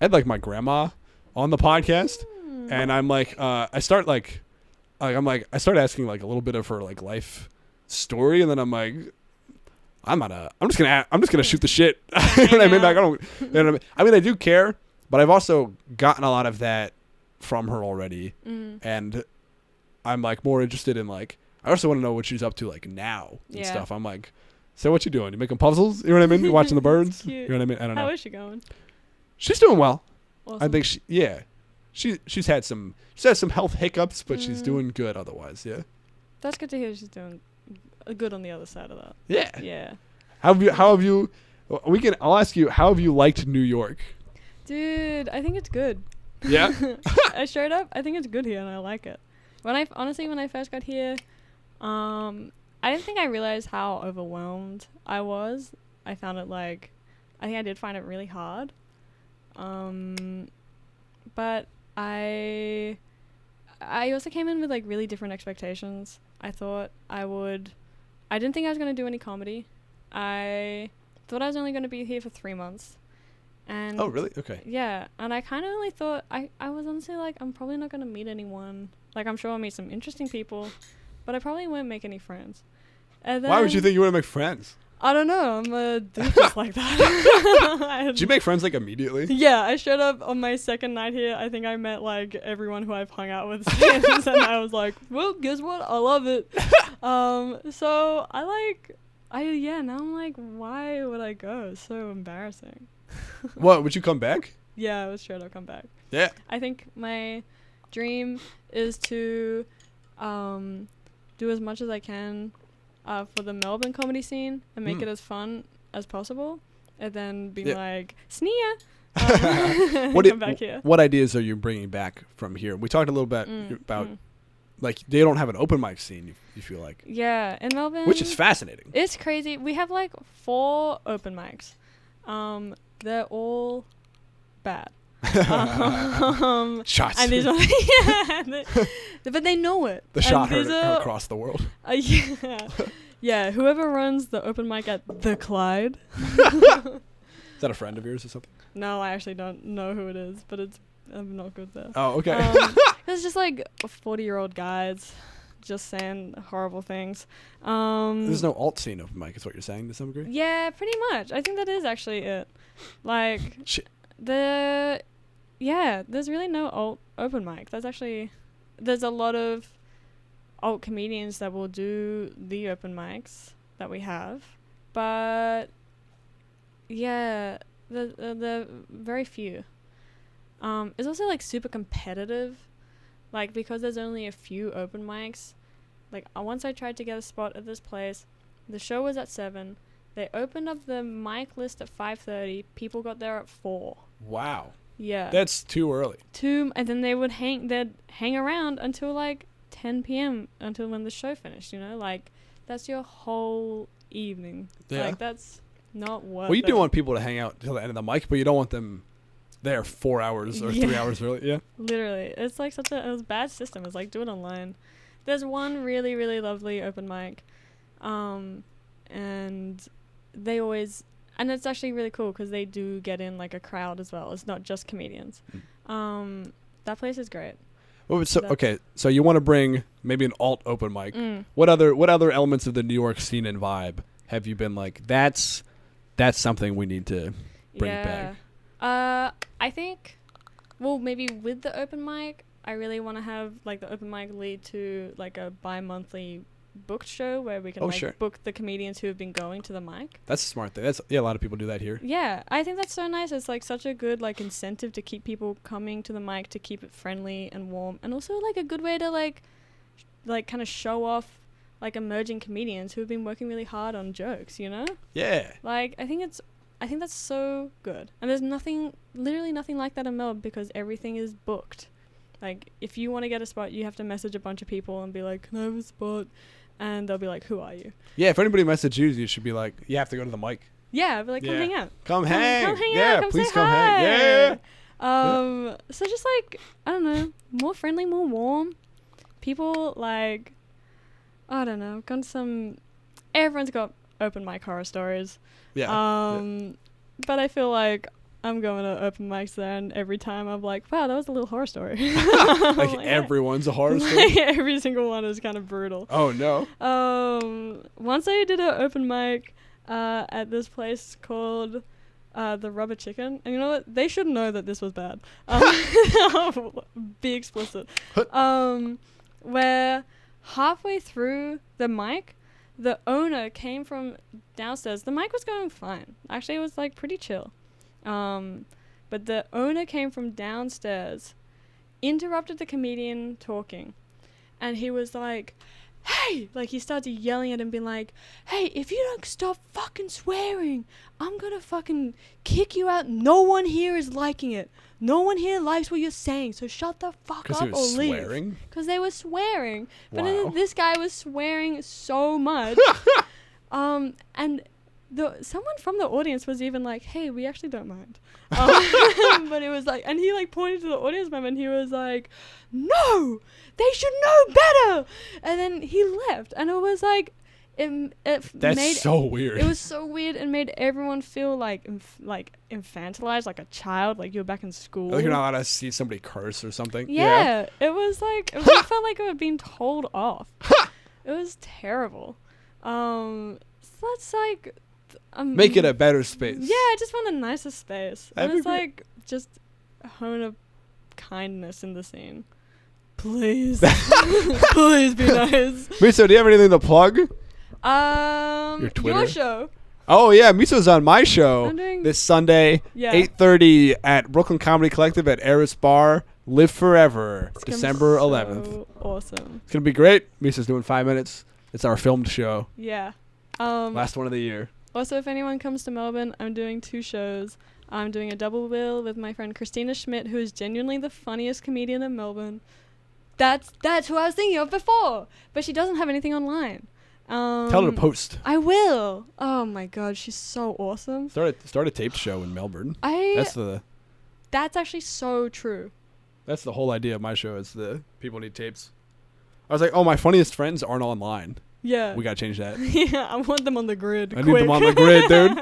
[SPEAKER 1] had my grandma on the podcast, and I'm like, I start asking like a little bit of her like life story, and then I'm like, I'm just gonna shoot the shit. You know what I mean? Like, I don't. You know what I mean? I mean, I do care, but I've also gotten a lot of that from her already, and I'm like more interested in like. I also want to know what she's up to like now and stuff. I'm like, so what you doing? You making puzzles? You know what I mean? You watching the birds?
[SPEAKER 2] Cute.
[SPEAKER 1] You know what I mean? I don't know.
[SPEAKER 2] How is she going?
[SPEAKER 1] She's doing well.
[SPEAKER 2] Awesome.
[SPEAKER 1] I think she's had some health hiccups, but she's doing good otherwise. Yeah.
[SPEAKER 2] That's good to hear. She's doing good on the other side of that.
[SPEAKER 1] Yeah.
[SPEAKER 2] Yeah.
[SPEAKER 1] How have you? I'll ask you. How have you liked New York?
[SPEAKER 2] Dude, I think it's good.
[SPEAKER 1] Yeah.
[SPEAKER 2] Straight up, I think it's good here, and I like it. When I first got here, I didn't think I realized how overwhelmed I was. I found it like, I think I did find it really hard. But I also came in with like really different expectations. I thought I didn't think I was going to do any comedy. I thought I was only going to be here for 3 months. And
[SPEAKER 1] oh, really? Okay.
[SPEAKER 2] Yeah. And I kind of only thought, I was honestly like, I'm probably not going to meet anyone. Like, I'm sure I'll meet some interesting people, but I probably won't make any friends. And then,
[SPEAKER 1] why would you think you want to make friends?
[SPEAKER 2] I don't know. I'm a dude just like that.
[SPEAKER 1] Did you make friends like immediately?
[SPEAKER 2] Yeah, I showed up on my second night here. I think I met like everyone who I've hung out with since, and I was like, well, guess what? I love it. So now I'm like, why would I go? It's so embarrassing.
[SPEAKER 1] What, would you come back?
[SPEAKER 2] Yeah, I was sure to come back.
[SPEAKER 1] Yeah.
[SPEAKER 2] I think my dream is to do as much as I can for the Melbourne comedy scene and make it as fun as possible, and then be like, Sneer! Come back here.
[SPEAKER 1] What ideas are you bringing back from here? We talked a little bit about, like, they don't have an open mic scene, you feel like.
[SPEAKER 2] Yeah, in Melbourne.
[SPEAKER 1] Which is fascinating.
[SPEAKER 2] It's crazy. We have, like, 4 open mics. They're all bad.
[SPEAKER 1] Shots.
[SPEAKER 2] And these are, but they know it.
[SPEAKER 1] The shot heard across the world.
[SPEAKER 2] Yeah, whoever runs the open mic at the Clyde.
[SPEAKER 1] Is that a friend of yours or something?
[SPEAKER 2] No, I actually don't know who it is, but I'm not good there.
[SPEAKER 1] Oh, okay.
[SPEAKER 2] It's just like 40-year-old guys just saying horrible things.
[SPEAKER 1] There's no alt scene open mic, is what you're saying to some degree?
[SPEAKER 2] Yeah, pretty much. I think that is actually it. Like, there's really no alt open mic. There's a lot of alt comedians that will do the open mics that we have, but yeah, the very few. It's also like super competitive, like because there's only a few open mics. Like once I tried to get a spot at this place, the show was at 7. They opened up the mic list at 5:30. People got there at 4.
[SPEAKER 1] Wow.
[SPEAKER 2] Yeah.
[SPEAKER 1] That's too early.
[SPEAKER 2] And then they'd hang around until like 10 p.m. until when the show finished, you know? Like, that's your whole evening.
[SPEAKER 1] Yeah.
[SPEAKER 2] Like, that's not worth
[SPEAKER 1] Well, you
[SPEAKER 2] it.
[SPEAKER 1] do want people to hang out till the end of the mic, but you don't want them there 4 hours or 3 hours early. Yeah.
[SPEAKER 2] Literally. It's like it was a bad system. It's like, do it online. There's one really, really lovely open mic. And they always... And it's actually really cool because they do get in like a crowd as well. It's not just comedians. That place is great.
[SPEAKER 1] Well, so you want to bring maybe an alt open mic. What other elements of the New York scene and vibe have you been like, that's something we need to bring back?
[SPEAKER 2] I think, well, maybe with the open mic, I really want to have like the open mic lead to like a bi-monthly booked show where we can book the comedians who have been going to the mic.
[SPEAKER 1] That's a smart thing. A lot of people do that here.
[SPEAKER 2] Yeah, I think that's so nice. It's like such a good like incentive to keep people coming to the mic, to keep it friendly and warm, and also like a good way to like kind of show off like emerging comedians who have been working really hard on jokes, you know?
[SPEAKER 1] Yeah.
[SPEAKER 2] Like I think that's so good. And there's literally nothing like that in Melbourne because everything is booked. Like if you want to get a spot, you have to message a bunch of people and be like, "Can I have a spot?" And they'll be like, "Who are you?"
[SPEAKER 1] Yeah, if anybody messages you should be like, you have to go to the mic.
[SPEAKER 2] Yeah, I'd be like, come hang out.
[SPEAKER 1] Come hang out.
[SPEAKER 2] Yeah,
[SPEAKER 1] please come hang. Yeah.
[SPEAKER 2] So just like, I don't know, more friendly, more warm. People like, I don't know, everyone's got open mic horror stories.
[SPEAKER 1] Yeah.
[SPEAKER 2] But I feel like I'm going to open mics there, and every time I'm like, wow, that was a little horror story.
[SPEAKER 1] Like everyone's a horror story?
[SPEAKER 2] Every single one is kind of brutal.
[SPEAKER 1] Oh, no.
[SPEAKER 2] Once I did an open mic at this place called The Rubber Chicken. And you know what? They should know that this was bad. Be explicit. Where halfway through the mic, the owner came from downstairs. The mic was going fine. Actually, it was like pretty chill. But the owner came from downstairs, interrupted the comedian talking, and he was like, "Hey!" Like, he started yelling at him, being like, "Hey, if you don't stop fucking swearing, I'm gonna fucking kick you out. No one here is liking it. No one here likes what you're saying, so shut the fuck up or leave."
[SPEAKER 1] Swearing?
[SPEAKER 2] Because they were swearing. But
[SPEAKER 1] Wow.
[SPEAKER 2] this guy was swearing so much. And someone from the audience was even like, "Hey, we actually don't mind." But it was like, and he like pointed to the audience member and he was like, "No, they should know better." And then he left, and it was like,
[SPEAKER 1] That's so weird.
[SPEAKER 2] It was so weird and made everyone feel like infantilized, like a child, like you were back in school.
[SPEAKER 1] Like you're not allowed to see somebody curse or something.
[SPEAKER 2] Yeah. It was like, it really felt like it had been told off. It was terrible. So that's like,
[SPEAKER 1] make it a better space.
[SPEAKER 2] Yeah, I just want a nicer space. And it's
[SPEAKER 1] great.
[SPEAKER 2] like just hone a kindness in the scene. Please. Please be nice.
[SPEAKER 1] Miso, do you have anything to plug?
[SPEAKER 2] Your
[SPEAKER 1] Twitter?
[SPEAKER 2] show.
[SPEAKER 1] Oh yeah, Miso's on my show
[SPEAKER 2] I'm doing
[SPEAKER 1] this Sunday, 8:30 at Brooklyn Comedy Collective at Eris Bar. Live Forever,
[SPEAKER 2] It's gonna be
[SPEAKER 1] December
[SPEAKER 2] so
[SPEAKER 1] 11th.
[SPEAKER 2] Awesome.
[SPEAKER 1] It's gonna be great. Miso's doing 5 minutes. It's our filmed show.
[SPEAKER 2] Yeah.
[SPEAKER 1] Last one of the year.
[SPEAKER 2] Also, if anyone comes to Melbourne, I'm doing 2 shows. I'm doing a double bill with my friend Christina Schmidt, who is genuinely the funniest comedian in Melbourne. That's who I was thinking of before, but she doesn't have anything online.
[SPEAKER 1] Tell her to post.
[SPEAKER 2] I will. Oh my god, she's so awesome.
[SPEAKER 1] Start a taped show in Melbourne. That's
[SPEAKER 2] actually so true.
[SPEAKER 1] That's the whole idea of my show. Is the people need tapes. I was like, oh, my funniest friends aren't online.
[SPEAKER 2] Yeah.
[SPEAKER 1] We gotta change that.
[SPEAKER 2] Yeah, I want them on the grid.
[SPEAKER 1] I need them on the grid, dude.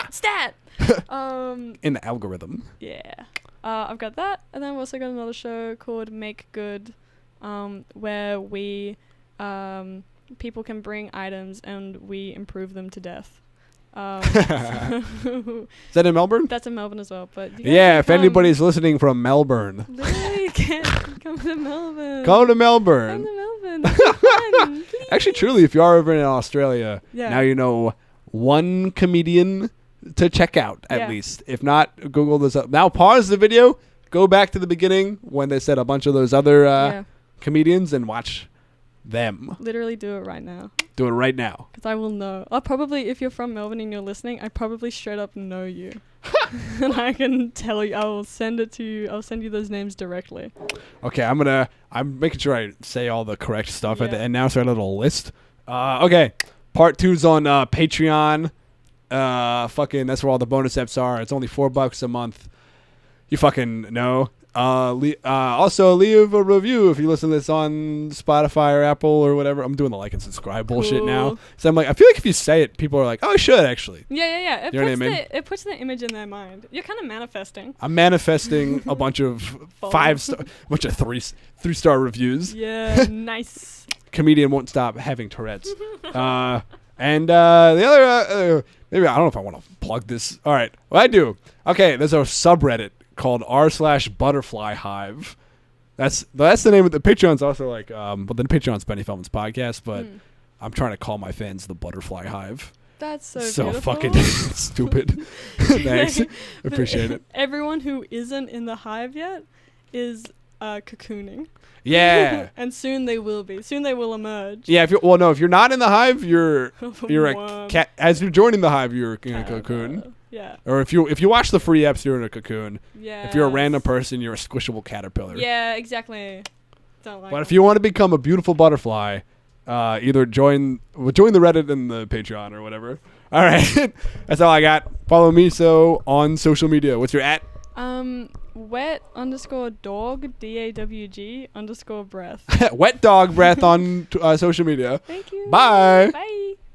[SPEAKER 2] Stat.
[SPEAKER 1] In the algorithm.
[SPEAKER 2] Yeah. I've got that, and then I've also got another show called Make Good, where we people can bring items and we improve them to death.
[SPEAKER 1] Is that in Melbourne?
[SPEAKER 2] That's in Melbourne as well. But
[SPEAKER 1] yeah, if anybody's listening from Melbourne,
[SPEAKER 2] literally come to Melbourne.
[SPEAKER 1] Come to Melbourne.
[SPEAKER 2] Come to Melbourne. This is fun.
[SPEAKER 1] Actually, truly, if you are over in Australia,
[SPEAKER 2] Yeah.
[SPEAKER 1] now you know one comedian to check out at least. If not, Google this up. Now pause the video, go back to the beginning when they said a bunch of those other comedians and watch them.
[SPEAKER 2] Literally do it right now.
[SPEAKER 1] Do it right now.
[SPEAKER 2] Because I will know. I'll probably, if you're from Melbourne and you're listening, I probably straight up know you. And I can tell you, I will send it to you. I'll send you those names directly.
[SPEAKER 1] Okay, I'm making sure I say all the correct stuff at the end now, so I have a little list. Okay, part 2's on Patreon. That's where all the bonus eps are. It's only $4 a month. You fucking know. Also leave a review if you listen to this on Spotify or Apple or whatever. I'm doing the like and subscribe bullshit now. So I'm like, I feel like if you say it, people are like, oh, I should actually.
[SPEAKER 2] Yeah.
[SPEAKER 1] You know what I mean?
[SPEAKER 2] It puts the image in their mind. You're kind of manifesting.
[SPEAKER 1] I'm manifesting a bunch of 3-star reviews.
[SPEAKER 2] Yeah, nice.
[SPEAKER 1] Comedian won't stop having Tourette's. And the other, maybe I don't know if I want to plug this. All right, well I do. Okay, there's a subreddit called r/butterfly hive. That's the name of the Patreon's also like but then Patreon's Benny Feldman's podcast, but I'm trying to call my fans the Butterfly Hive.
[SPEAKER 2] That's so beautiful.
[SPEAKER 1] Fucking stupid. Thanks. Appreciate it.
[SPEAKER 2] Everyone who isn't in the hive yet is cocooning.
[SPEAKER 1] Yeah.
[SPEAKER 2] And soon they will be. Soon they will emerge.
[SPEAKER 1] Yeah, if you're not in the hive, you're a cat. As you're joining the hive, you're in a cocoon.
[SPEAKER 2] Yeah.
[SPEAKER 1] Or if you watch the free apps, you're in a cocoon.
[SPEAKER 2] Yeah.
[SPEAKER 1] If you're a random person, you're a squishable caterpillar.
[SPEAKER 2] Yeah, exactly. Don't like.
[SPEAKER 1] But if you want to become a beautiful butterfly, either join the Reddit and the Patreon or whatever. All right, that's all I got. Follow Miso on social media. What's your @?
[SPEAKER 2] Wet_dog DAWG_breath.
[SPEAKER 1] Wet dog breath on social media.
[SPEAKER 2] Thank you.
[SPEAKER 1] Bye.
[SPEAKER 2] Bye.